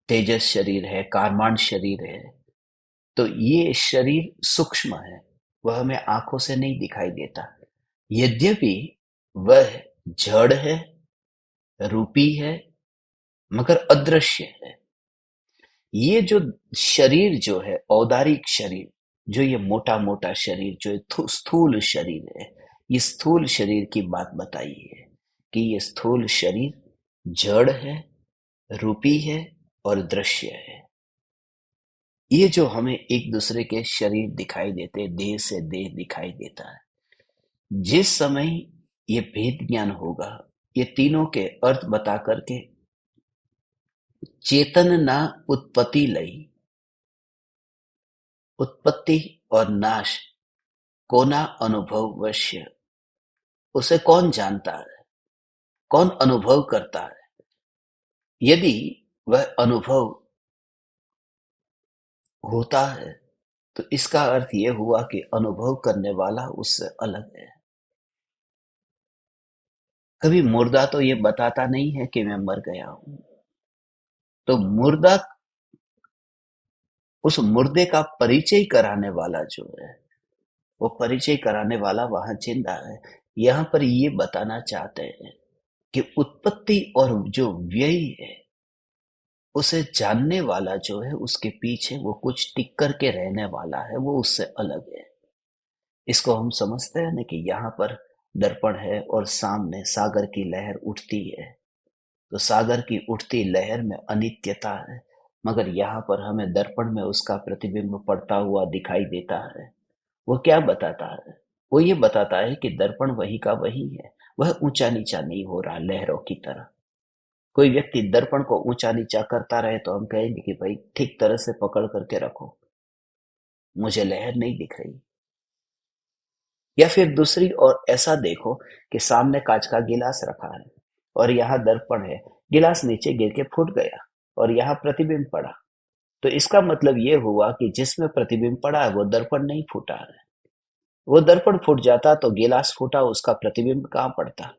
तेजस शरीर है, कार्माण शरीर है. तो ये शरीर सूक्ष्म है, वह हमें आंखों से नहीं दिखाई देता. यद्यपि वह जड़ है, रूपी है, मगर अदृश्य है. ये जो शरीर जो है, औदारिक शरीर, जो ये मोटा मोटा शरीर जो है, स्थूल शरीर है, ये स्थूल शरीर की बात बताई है कि ये स्थूल शरीर जड़ है, रूपी है और दृश्य है. ये जो हमें एक दूसरे के शरीर दिखाई देते, देह से देह दिखाई देता है, जिस समय ये भेद ज्ञान होगा, ये तीनों के अर्थ बता करके चेतन ना उत्पत्ति लई, उत्पत्ति और नाश कोना अनुभव वश्य, उसे कौन जानता है, कौन अनुभव करता है. यदि वह अनुभव होता है तो इसका अर्थ यह हुआ कि अनुभव करने वाला उससे अलग है. कभी मुर्दा तो ये बताता नहीं है कि मैं मर गया हूं. तो मुर्दा, उस मुर्दे का परिचय कराने वाला जो है, वो परिचय कराने वाला वहां जिंदा है. यहां पर ये बताना चाहते हैं कि उत्पत्ति और जो व्यय है उसे जानने वाला जो है, उसके पीछे वो कुछ टिक करके रहने वाला है, वो उससे अलग है. इसको हम समझते हैं ना कि यहाँ पर दर्पण है और सामने सागर की लहर उठती है. तो सागर की उठती लहर में अनित्यता है, मगर यहाँ पर हमें दर्पण में उसका प्रतिबिंब पड़ता हुआ दिखाई देता है. वो क्या बताता है? वो ये बताता है कि दर्पण वही का वही है, वह ऊंचा नीचा नहीं हो रहा लहरों की तरह. कोई व्यक्ति दर्पण को ऊंचा नीचा करता रहे तो हम कहेंगे कि भाई ठीक तरह से पकड़ करके रखो, मुझे लहर नहीं दिख रही. या फिर दूसरी ओर ऐसा देखो कि सामने कांच का गिलास रखा है और यहाँ दर्पण है, गिलास नीचे गिर के फूट गया और यहाँ प्रतिबिंब पड़ा. तो इसका मतलब ये हुआ कि जिसमें प्रतिबिंब पड़ा है वो दर्पण नहीं फूटा है. वो दर्पण फूट जाता तो गिलास फूटा, उसका प्रतिबिंब कहाँ पड़ता.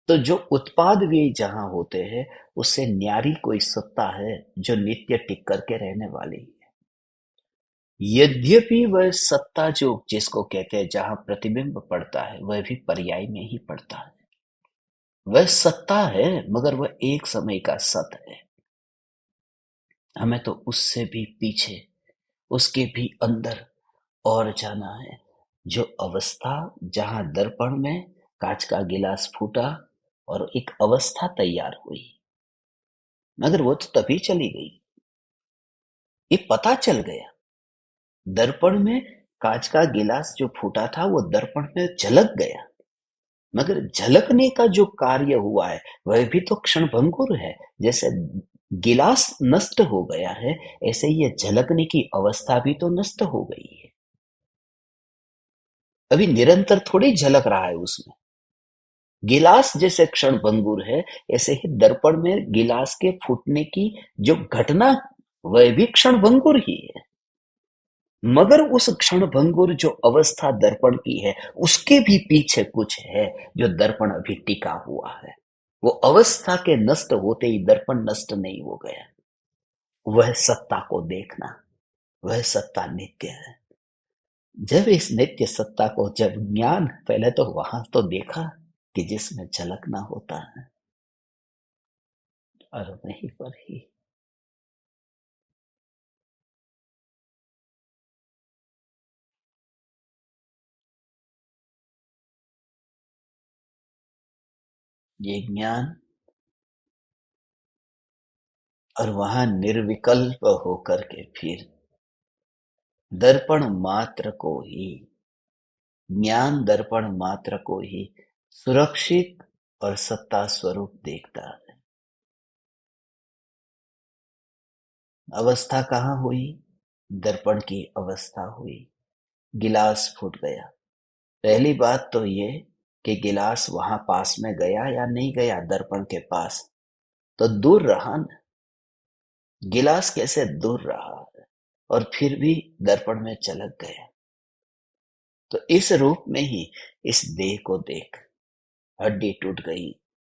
तो जो उत्पाद व्यय जहां होते हैं उससे न्यारी कोई सत्ता है जो नित्य टिक करके रहने वाली है. यद्यपि वह सत्ता जो जिसको कहते हैं जहां प्रतिबिंब पड़ता है वह भी पर्याय में ही पड़ता है. वह सत्ता है मगर वह एक समय का सत है. हमें तो उससे भी पीछे, उसके भी अंदर और जाना है. जो अवस्था जहां दर्पण में कांच का गिलास फूटा और एक अवस्था तैयार हुई, मगर वो तो तभी चली गई. ये पता चल गया, दर्पण में कांच का गिलास जो फूटा था वो दर्पण में झलक गया, मगर झलकने का जो कार्य हुआ है वह भी तो क्षणभंगुर है. जैसे गिलास नष्ट हो गया है, ऐसे ही ये झलकने की अवस्था भी तो नष्ट हो गई है. अभी निरंतर थोड़ी झलक रहा है उसमें. गिलास जैसे क्षणभंगुर है, ऐसे ही दर्पण में गिलास के फूटने की जो घटना वह भी क्षणभंगुर ही है. मगर उस क्षण भंगुर जो अवस्था दर्पण की है, उसके भी पीछे कुछ है जो दर्पण अभी टिका हुआ है। वो अवस्था के नष्ट होते ही दर्पण नष्ट नहीं हो गया। वह सत्ता को देखना, वह सत्ता नित्य है। जब इस नित्य सत्ता को जब ज्ञान, पहले तो वहां तो देखा कि जिसमें झलकना होता है, और वहीं पर ही ये ज्ञान, और वहां निर्विकल्प होकर के फिर दर्पण मात्र को ही, ज्ञान दर्पण मात्र को ही सुरक्षित और सत्ता स्वरूप देखता है। अवस्था कहाँ हुई? दर्पण की अवस्था हुई। गिलास फूट गया। पहली बात तो ये कि गिलास वहां पास में गया या नहीं गया दर्पण के पास, तो दूर रहा न। गिलास कैसे दूर रहा है और फिर भी दर्पण में चलक गया। तो इस रूप में ही इस देह को देख। हड्डी टूट गई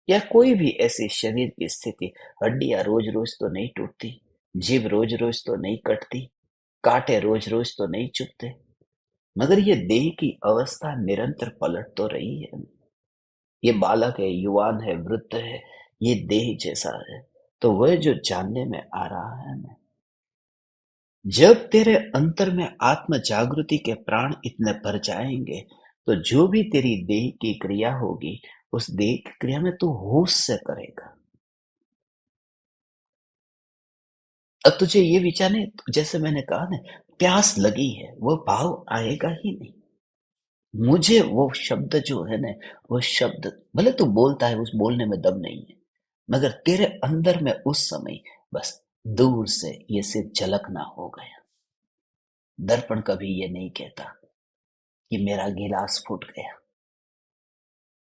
या कोई भी ऐसी शरीर की स्थिति, हड्डियां रोज रोज तो नहीं टूटती, जीभ रोज रोज तो नहीं कटती, कांटे रोज रोज तो नहीं चुभते, मगर ये देह की अवस्था निरंतर पलट तो रही है। ये बालक है, युवान है, वृद्ध है, ये देह जैसा है। तो वह जो जानने में आ रहा है ना, जब तेरे अंतर में आत्म जागृति के प्राण इतने भर जाएंगे, तो जो भी तेरी देह की क्रिया होगी, उस देह की क्रिया में तू होश से करेगा। अब तुझे ये विचार नहीं, जैसे मैंने कहा ना, प्यास लगी है, वो भाव आएगा ही नहीं। मुझे वो शब्द जो है ना, वो शब्द भले तू बोलता है, उस बोलने में दम नहीं है, मगर तेरे अंदर में उस समय बस दूर से ये सिर्फ झलकना हो गया। दर्पण कभी ये नहीं कहता कि मेरा गिलास फूट गया।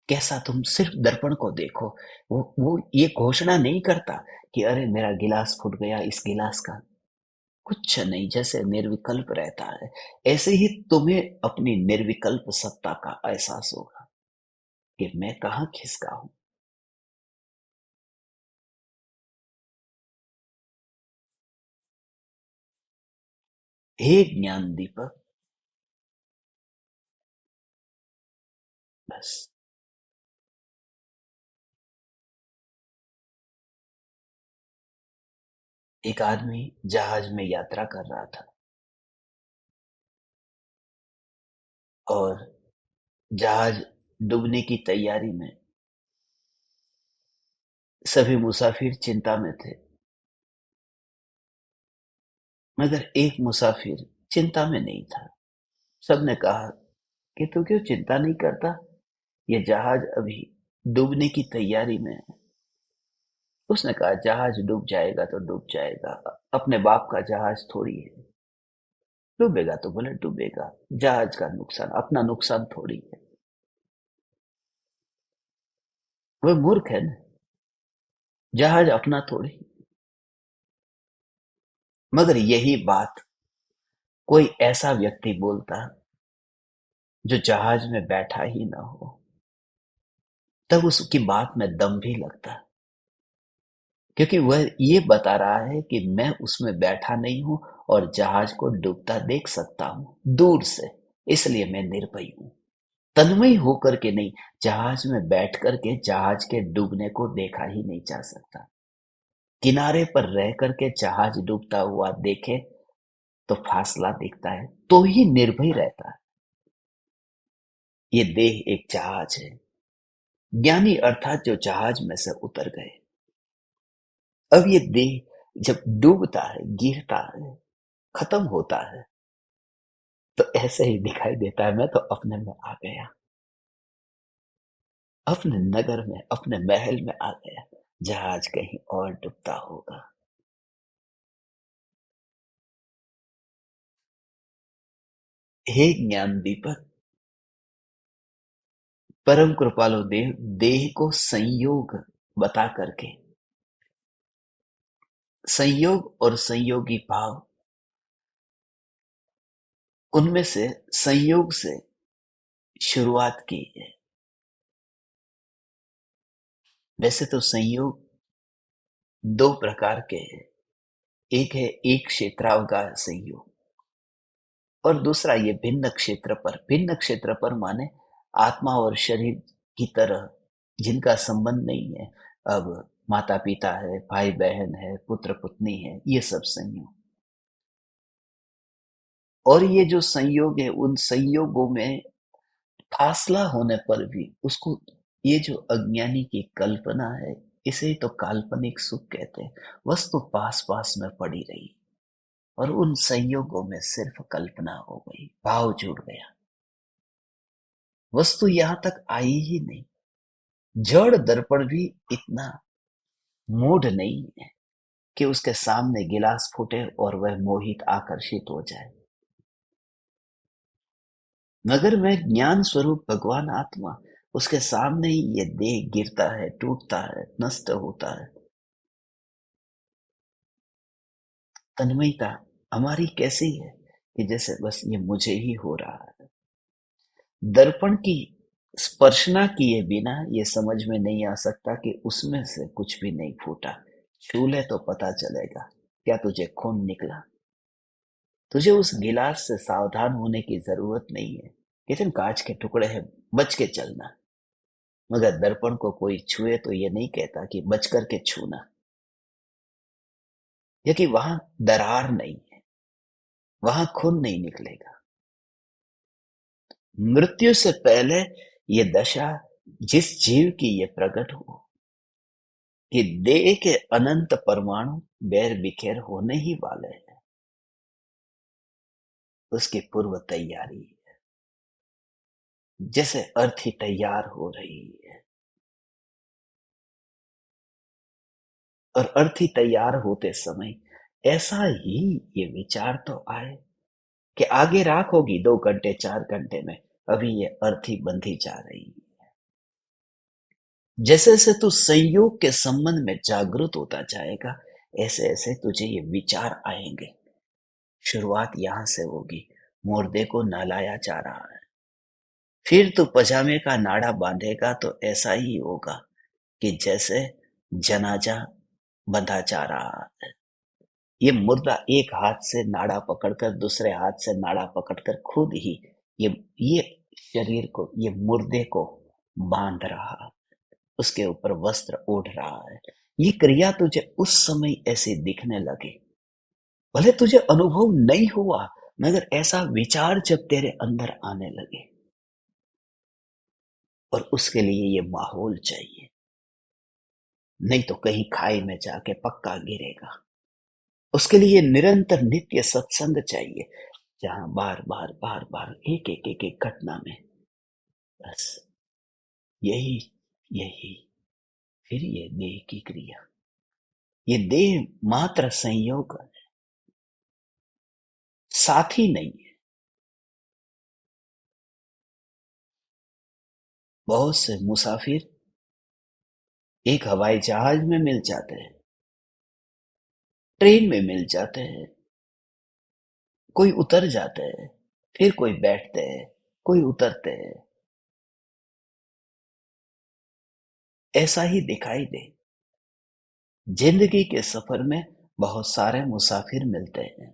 कैसा, तुम सिर्फ दर्पण को देखो। वो ये घोषणा नहीं करता कि अरे मेरा गिलास फूट गया, इस गिलास का कुछ नहीं। जैसे निर्विकल्प रहता है, ऐसे ही तुम्हें अपनी निर्विकल्प सत्ता का एहसास होगा कि मैं कहाँ खिसका हूं। हे ज्ञान दीपक, बस। एक आदमी जहाज में यात्रा कर रहा था, और जहाज डूबने की तैयारी में, सभी मुसाफिर चिंता में थे, मगर एक मुसाफिर चिंता में नहीं था। सबने कहा कि तू क्यों चिंता नहीं करता, ये जहाज अभी डूबने की तैयारी में है। उसने कहा जहाज डूब जाएगा तो डूब जाएगा, अपने बाप का जहाज थोड़ी है। डूबेगा तो बोले डूबेगा, जहाज का नुकसान अपना नुकसान थोड़ी है। वह मूर्ख है ना, जहाज अपना थोड़ी। मगर यही बात कोई ऐसा व्यक्ति बोलता जो जहाज में बैठा ही ना हो, तब उसकी बात में दम भी लगता, क्योंकि वह ये बता रहा है कि मैं उसमें बैठा नहीं हूं और जहाज को डूबता देख सकता हूं दूर से, इसलिए मैं निर्भय हूं। तन्मय होकर के नहीं, जहाज में बैठ करके जहाज के डूबने को देखा ही नहीं जा सकता। किनारे पर रह करके जहाज डूबता हुआ देखे तो फासला दिखता है, तो ही निर्भय रहता है। ये देह एक जहाज है। ज्ञानी अर्थात जो जहाज में से उतर गए। अब ये देह जब डूबता है, गिरता है, खत्म होता है, तो ऐसे ही दिखाई देता है, मैं तो अपने में आ गया, अपने नगर में, अपने महल में आ गया, जहाज कहीं और डूबता होगा। हे ज्ञान दीपक, परम कृपालु देव देह को संयोग बता करके, संयोग और संयोगी भाव उनमें से संयोग से शुरुआत की है। वैसे तो संयोग दो प्रकार के हैं। एक है एक क्षेत्रावगाह संयोग, और दूसरा ये भिन्न क्षेत्र पर माने आत्मा और शरीर की तरह, जिनका संबंध नहीं है। अब माता पिता है, भाई बहन है, पुत्र पत्नी है, ये सब संयोग। और ये जो संयोग है, उन संयोगों में फासला होने पर भी उसको, ये जो अज्ञानी की कल्पना है, इसे ही तो काल्पनिक सुख कहते हैं। वस्तु पास पास में पड़ी रही और उन संयोगों में सिर्फ कल्पना हो गई, भाव जुड़ गया, वस्तु यहां तक आई ही नहीं। जड़ दर्पण भी इतना मूढ़ नहीं है कि उसके सामने गिलास फूटे और वह मोहित आकर्षित हो जाए, मगर मैं ज्ञान स्वरूप भगवान आत्मा, उसके सामने ही ये देह गिरता है, टूटता है, नष्ट होता है। तन्मयता हमारी कैसी है कि जैसे बस ये मुझे ही हो रहा है। दर्पण की स्पर्शना किए बिना ये समझ में नहीं आ सकता कि उसमें से कुछ भी नहीं फूटा। छू ले तो पता चलेगा, क्या तुझे खून निकला? तुझे उस गिलास से सावधान होने की जरूरत नहीं है। कितने कांच के टुकड़े हैं, बच के चलना। मगर दर्पण को कोई छुए तो ये नहीं कहता कि बच करके छूना, या कि वहां दरार नहीं है, वहां खून नहीं निकलेगा। मृत्यु से पहले ये दशा जिस जीव की ये प्रकट हो कि देह के अनंत परमाणु बैर बिखेर होने ही वाले हैं, उसकी पूर्व तैयारी है। जैसे अर्थी तैयार हो रही है, और अर्थी तैयार होते समय ऐसा ही ये विचार तो आए कि आगे राख होगी 2 घंटे 4 घंटे में, अभी ये अर्थी बंधी जा रही है। जैसे जैसे तू संयोग के संबंध में जागृत होता जाएगा, ऐसे ऐसे तुझे ये विचार आएंगे। शुरुआत यहां से होगी, मुर्दे को नहलाया जा रहा है। फिर तू पजामे का नाड़ा बांधेगा तो ऐसा ही होगा कि जैसे जनाजा बंधा जा रहा है। ये मुर्दा एक हाथ से नाड़ा पकड़कर, दूसरे हाथ से नाड़ा पकड़कर खुद ही ये ये शरीर को, ये मुर्दे को बांध रहा है, उसके ऊपर वस्त्र ओढ़ रहा है। ये क्रिया तुझे उस समय ऐसे दिखने लगे, भले तुझे अनुभव नहीं हुआ, मगर ऐसा विचार जब तेरे अंदर आने लगे, और उसके लिए ये माहौल चाहिए, नहीं तो कहीं खाई में जाके पक्का गिरेगा। उसके लिए निरंतर नित्य सत्संग चाहिए, जहां बार बार बार बार एक एक एक एक घटना में बस यही यही, फिर ये देह की क्रिया, ये देह मात्र संयोग है, साथी नहीं है। बहुत से मुसाफिर एक हवाई जहाज में मिल जाते हैं, ट्रेन में मिल जाते हैं, कोई उतर जाते हैं, फिर कोई बैठते हैं, कोई उतरते हैं। ऐसा ही दिखाई दे, जिंदगी के सफर में बहुत सारे मुसाफिर मिलते हैं।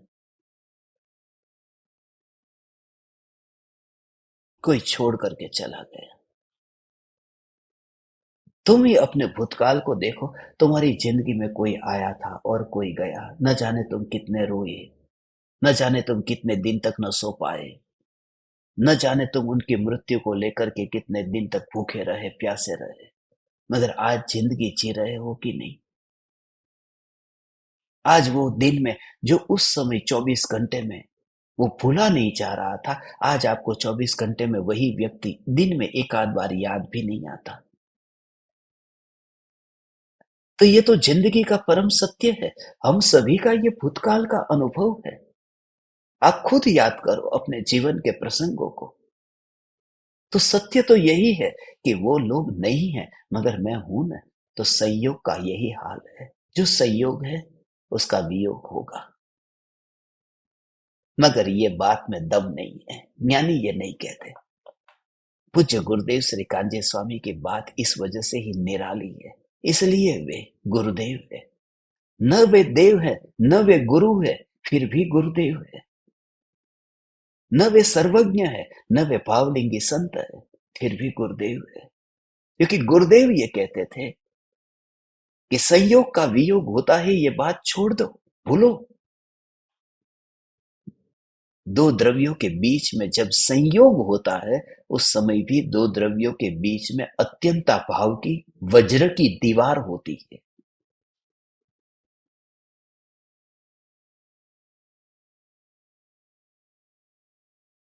कोई छोड़ करके चला गया। तुम ही अपने भूतकाल को देखो, तुम्हारी जिंदगी में कोई आया था और कोई गया, न जाने तुम कितने रोए, न जाने तुम कितने दिन तक न सो पाए, न जाने तुम उनकी मृत्यु को लेकर के कितने दिन तक भूखे रहे, प्यासे रहे। मगर आज जिंदगी जी रहे हो कि नहीं? आज वो दिन में जो उस समय 24 घंटे में वो भूला नहीं जा रहा था, आज आपको 24 घंटे में वही व्यक्ति दिन में एक आध बार याद भी नहीं आता। तो ये तो जिंदगी का परम सत्य है। हम सभी का ये भूतकाल का अनुभव है। आप खुद याद करो अपने जीवन के प्रसंगों को। तो सत्य तो यही है कि वो लोग नहीं है, मगर मैं हूं ना। तो संयोग का यही हाल है, जो संयोग है उसका वियोग होगा। मगर ये बात में दम नहीं है, ज्ञानी ये नहीं कहते। पूज्य गुरुदेव श्री कांजे स्वामी की बात इस वजह से ही निराली है, इसलिए वे गुरुदेव है। न वे देव है, न वे गुरु है, फिर भी गुरुदेव है। न वे सर्वज्ञ है, न वे भावलिंगी संत है, फिर भी गुरुदेव है। क्योंकि गुरुदेव ये कहते थे कि संयोग का वियोग होता है, ये बात छोड़ दो, भूलो। दो द्रव्यों के बीच में जब संयोग होता है, उस समय भी दो द्रव्यों के बीच में अत्यंता भाव की वज्र की दीवार होती है।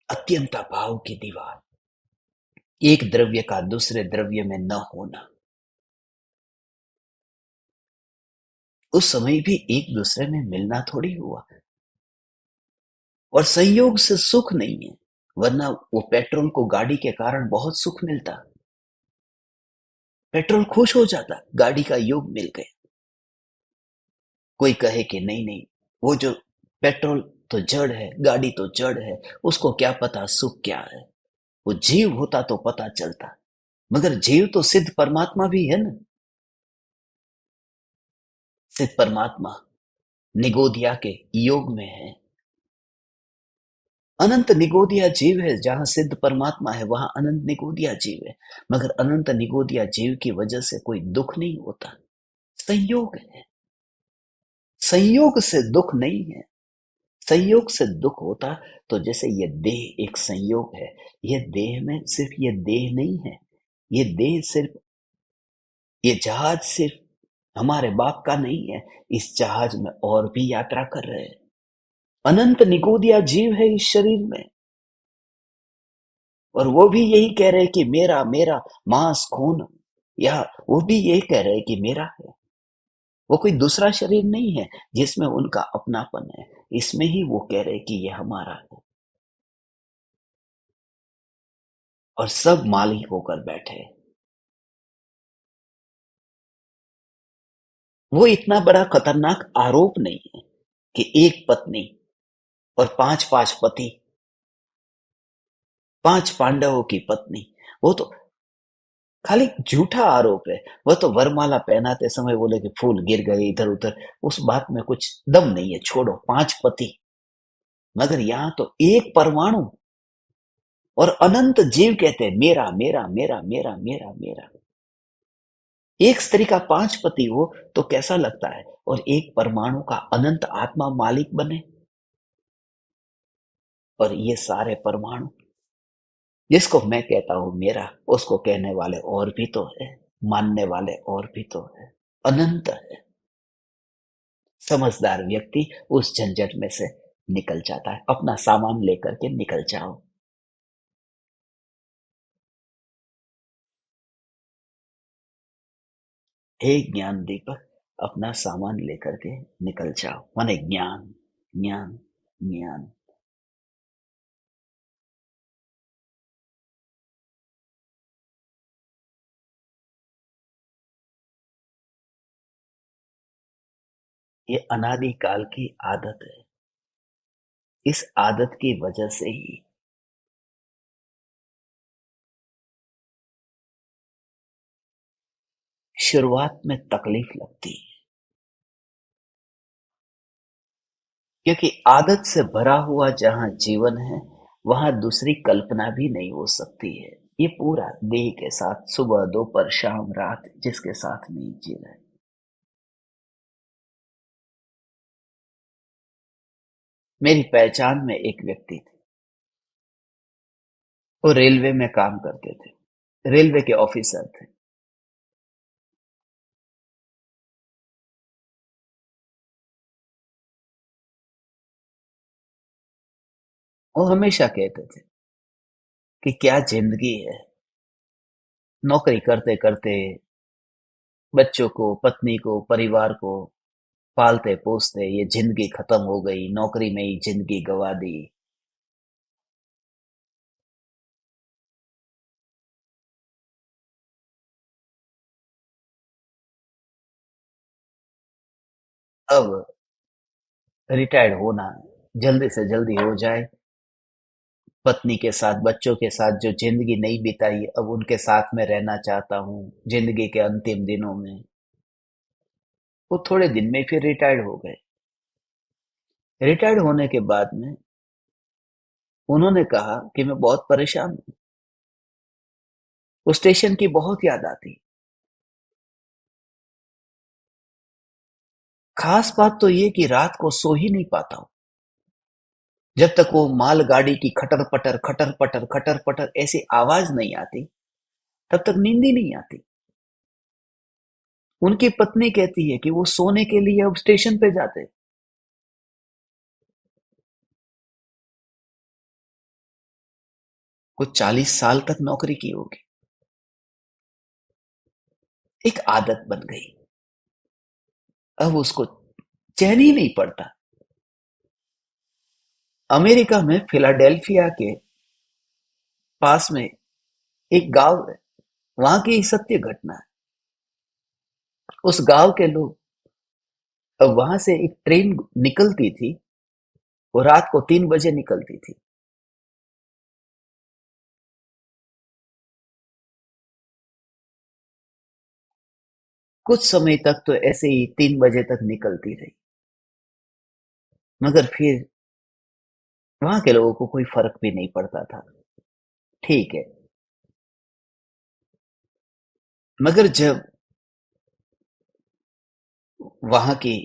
अत्यंता भाव की दीवार, एक द्रव्य का दूसरे द्रव्य में न होना। उस समय भी एक दूसरे में मिलना थोड़ी हुआ। और संयोग से सुख नहीं है, वरना वो पेट्रोल को गाड़ी के कारण बहुत सुख मिलता, पेट्रोल खुश हो जाता, गाड़ी का योग मिल गया। कोई कहे कि नहीं नहीं, वो जो पेट्रोल तो जड़ है, गाड़ी तो जड़ है, उसको क्या पता सुख क्या है। वो जीव होता तो पता चलता, मगर जीव तो सिद्ध परमात्मा भी है ना। सिद्ध परमात्मा निगोदिया के योग में है। अनंत निगोदिया जीव है, जहां सिद्ध परमात्मा है वहां अनंत निगोदिया जीव है। मगर अनंत निगोदिया जीव की वजह से कोई दुख नहीं होता, संयोग है। संयोग से दुख नहीं है। संयोग से दुख होता तो जैसे ये देह एक संयोग है, ये देह में सिर्फ ये देह नहीं है, ये देह सिर्फ, ये जहाज सिर्फ हमारे बाप का नहीं है, इस जहाज में और भी यात्रा कर रहे हैं। अनंत निगोदिया जीव है इस शरीर में, और वो भी यही कह रहे हैं कि मेरा मेरा मांस खून, या वो भी यही कह रहे हैं कि मेरा है। वो कोई दूसरा शरीर नहीं है जिसमें उनका अपनापन है, इसमें ही वो कह रहे हैं कि ये हमारा है। और सब मालिक होकर बैठे हैं। वो इतना बड़ा खतरनाक आरोप नहीं है कि एक पत्नी और पांच पांच पति, पांच पांडवों की पत्नी। वो तो खाली झूठा आरोप है। वह तो वरमाला पहनाते समय बोले कि फूल गिर गए इधर उधर, उस बात में कुछ दम नहीं है, छोड़ो, पांच पति। मगर यहां तो एक परमाणु और अनंत जीव कहते हैं मेरा मेरा मेरा मेरा मेरा मेरा। एक स्त्री का पांच पति हो तो कैसा लगता है, और एक परमाणु का अनंत आत्मा मालिक बने। और ये सारे परमाणु, जिसको मैं कहता हूं मेरा, उसको कहने वाले और भी तो है, मानने वाले और भी तो है, अनंत है। समझदार व्यक्ति उस झंझट में से निकल जाता है। अपना सामान लेकर के निकल जाओ। हे ज्ञान दीपक, अपना सामान लेकर के निकल जाओ, माने ज्ञान, ज्ञान, ज्ञान। ये अनादि काल की आदत है। इस आदत की वजह से ही शुरुआत में तकलीफ लगती है, क्योंकि आदत से भरा हुआ जहां जीवन है, वहां दूसरी कल्पना भी नहीं हो सकती है। ये पूरा देह के साथ सुबह दोपहर शाम रात जिसके साथ नहीं जी रहे। मेरी पहचान में एक व्यक्ति थे, वो रेलवे में काम करते थे, रेलवे के ऑफिसर थे। वो हमेशा कहते थे कि क्या जिंदगी है, नौकरी करते करते बच्चों को, पत्नी को, परिवार को पालते पोसते ये जिंदगी खत्म हो गई, नौकरी में ही जिंदगी गवा दी। अब रिटायर्ड होना है, जल्दी से जल्दी हो जाए। पत्नी के साथ, बच्चों के साथ जो जिंदगी नहीं बिताई, अब उनके साथ में रहना चाहता हूँ जिंदगी के अंतिम दिनों में। वो थोड़े दिन में फिर रिटायर्ड हो गए। रिटायर्ड होने के बाद में उन्होंने कहा कि मैं बहुत परेशान हूँ, उस स्टेशन की बहुत याद आती। खास बात तो ये कि रात को सो ही नहीं पाता हूँ। जब तक वो मालगाड़ी की खटर पटर ऐसी आवाज नहीं आती, तब तक नींद ही नहीं आती। उनकी पत्नी कहती है कि वो सोने के लिए अब स्टेशन पे जाते। कुछ 40 साल तक नौकरी की होगी। एक आदत बन गई। अब उसको चैन ही नहीं पड़ता। अमेरिका में फिलाडेल्फिया के पास में एक गांव है। वहां की सत्य घटना है। उस गांव के लोग, अब वहां से एक ट्रेन निकलती थी। वो रात को 3 बजे निकलती थी। कुछ समय तक तो ऐसे ही 3 बजे तक निकलती रही। मगर फिर वहां के लोगों को कोई फर्क भी नहीं पड़ता था। ठीक है। मगर जब वहां की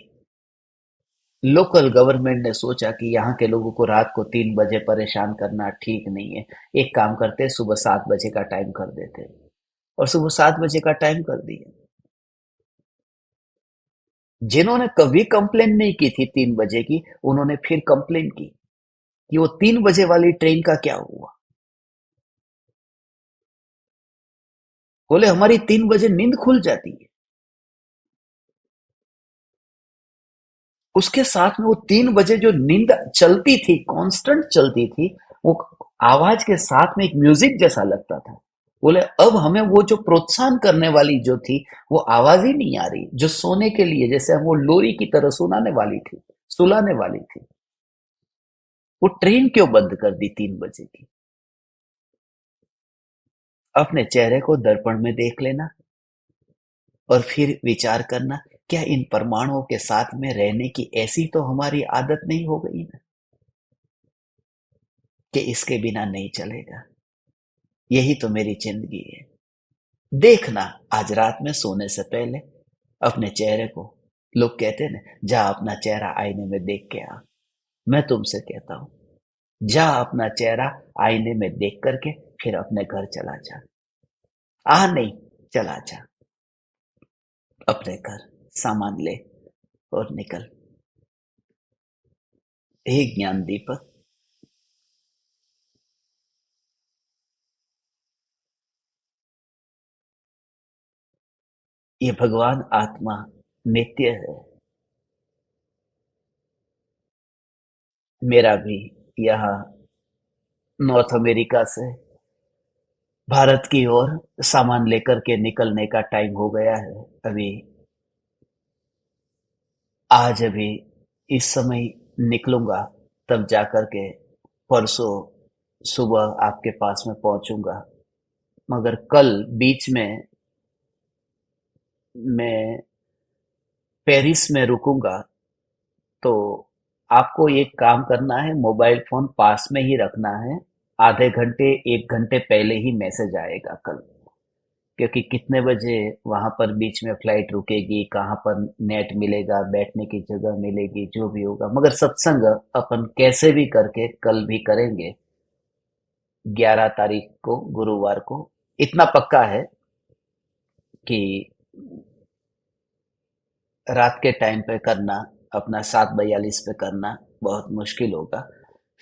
लोकल गवर्नमेंट ने सोचा कि यहाँ के लोगों को रात को 3 बजे परेशान करना ठीक नहीं है, एक काम करते, सुबह 7 बजे का टाइम कर देते। और सुबह 7 बजे का टाइम कर दिया। जिन्होंने कभी कंप्लेन नहीं की थी 3 बजे की, उन्होंने फिर कंप्लेन की कि वो 3 बजे वाली ट्रेन का क्या हुआ। बोले हमारी 3 बजे नींद खुल जाती है। उसके साथ में वो 3 बजे जो नींद चलती थी, कांस्टेंट चलती थी, वो आवाज के साथ में एक म्यूजिक जैसा लगता था। बोले अब हमें वो जो प्रोत्साहन करने वाली जो थी, वो आवाज ही नहीं आ रही, जो सोने के लिए जैसे वो लोरी की तरह सुनाने वाली थी, सुलाने वाली थी। वो ट्रेन क्यों बंद कर दी 3 बजे की? अपने चेहरे को दर्पण में देख लेना और फिर विचार करना, क्या इन परमाणुओं के साथ में रहने की ऐसी तो हमारी आदत नहीं हो गई ना, कि इसके बिना नहीं चलेगा। यही तो मेरी जिंदगी है। देखना, आज रात में सोने से पहले अपने चेहरे को, लोग कहते हैं ना, जा अपना चेहरा आईने में देख के आ। मैं तुमसे कहता हूं, जा अपना चेहरा आईने में देख करके फिर अपने घर चला जा। आ नहीं, चला जा अपने घर, सामान ले और निकल। हे ज्ञान दीपक, ये भगवान आत्मा नित्य है। मेरा भी यहाँ नॉर्थ अमेरिका से भारत की ओर सामान लेकर के निकलने का टाइम हो गया है। अभी आज अभी इस समय निकलूंगा, तब जाकर के परसों सुबह आपके पास में पहुंचूंगा। मगर कल बीच में मैं पेरिस में रुकूंगा। तो आपको एक काम करना है, मोबाइल फोन पास में ही रखना है। आधे घंटे 1 घंटे पहले ही मैसेज आएगा कल, क्योंकि कितने बजे वहां पर बीच में फ्लाइट रुकेगी, कहाँ पर नेट मिलेगा, बैठने की जगह मिलेगी, जो भी होगा। मगर सत्संग अपन कैसे भी करके कल भी करेंगे, 11 तारीख को, गुरुवार को। इतना पक्का है कि रात के टाइम पे करना, अपना 7:42 पे करना बहुत मुश्किल होगा।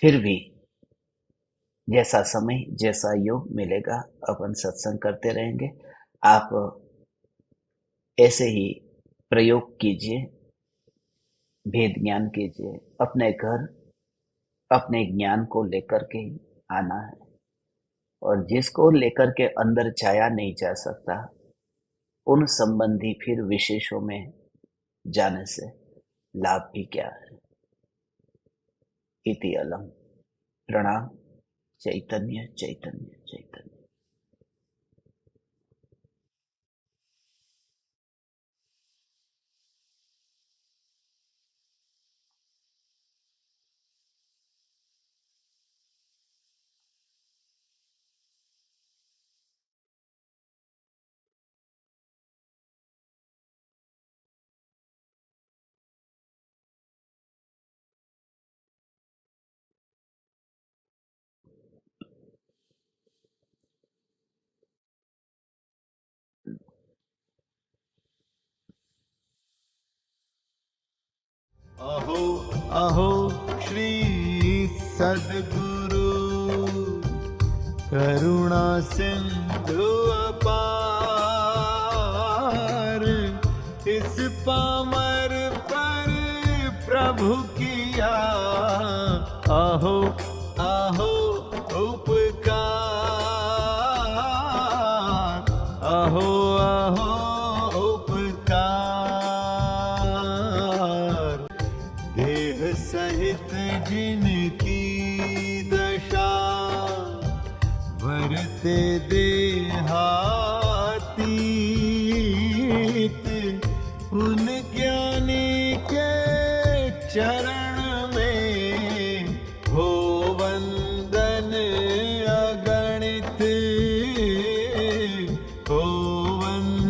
फिर भी जैसा समय, जैसा योग मिलेगा, अपन सत्संग करते रहेंगे। आप ऐसे ही प्रयोग कीजिए, भेद ज्ञान कीजिए। अपने घर अपने ज्ञान को लेकर के ही आना है। और जिसको लेकर के अंदर जाया नहीं जा सकता, उन संबंधी फिर विशेषों में जाने से लाभ भी क्या है। इति अलम्। प्रणाम। चैतन्य चैतन्य चैतन्य। अहो अहो श्री सद्गुरु करुणा सिंधु अपार, इस पामर पर प्रभु किया अहो अहो उपकार, अहो अहो उपकार। देह सहित जिनकी दशा, वरते देहातीत, उन ज्ञानी के चरण में हो वंदन अगणित, हो वंदन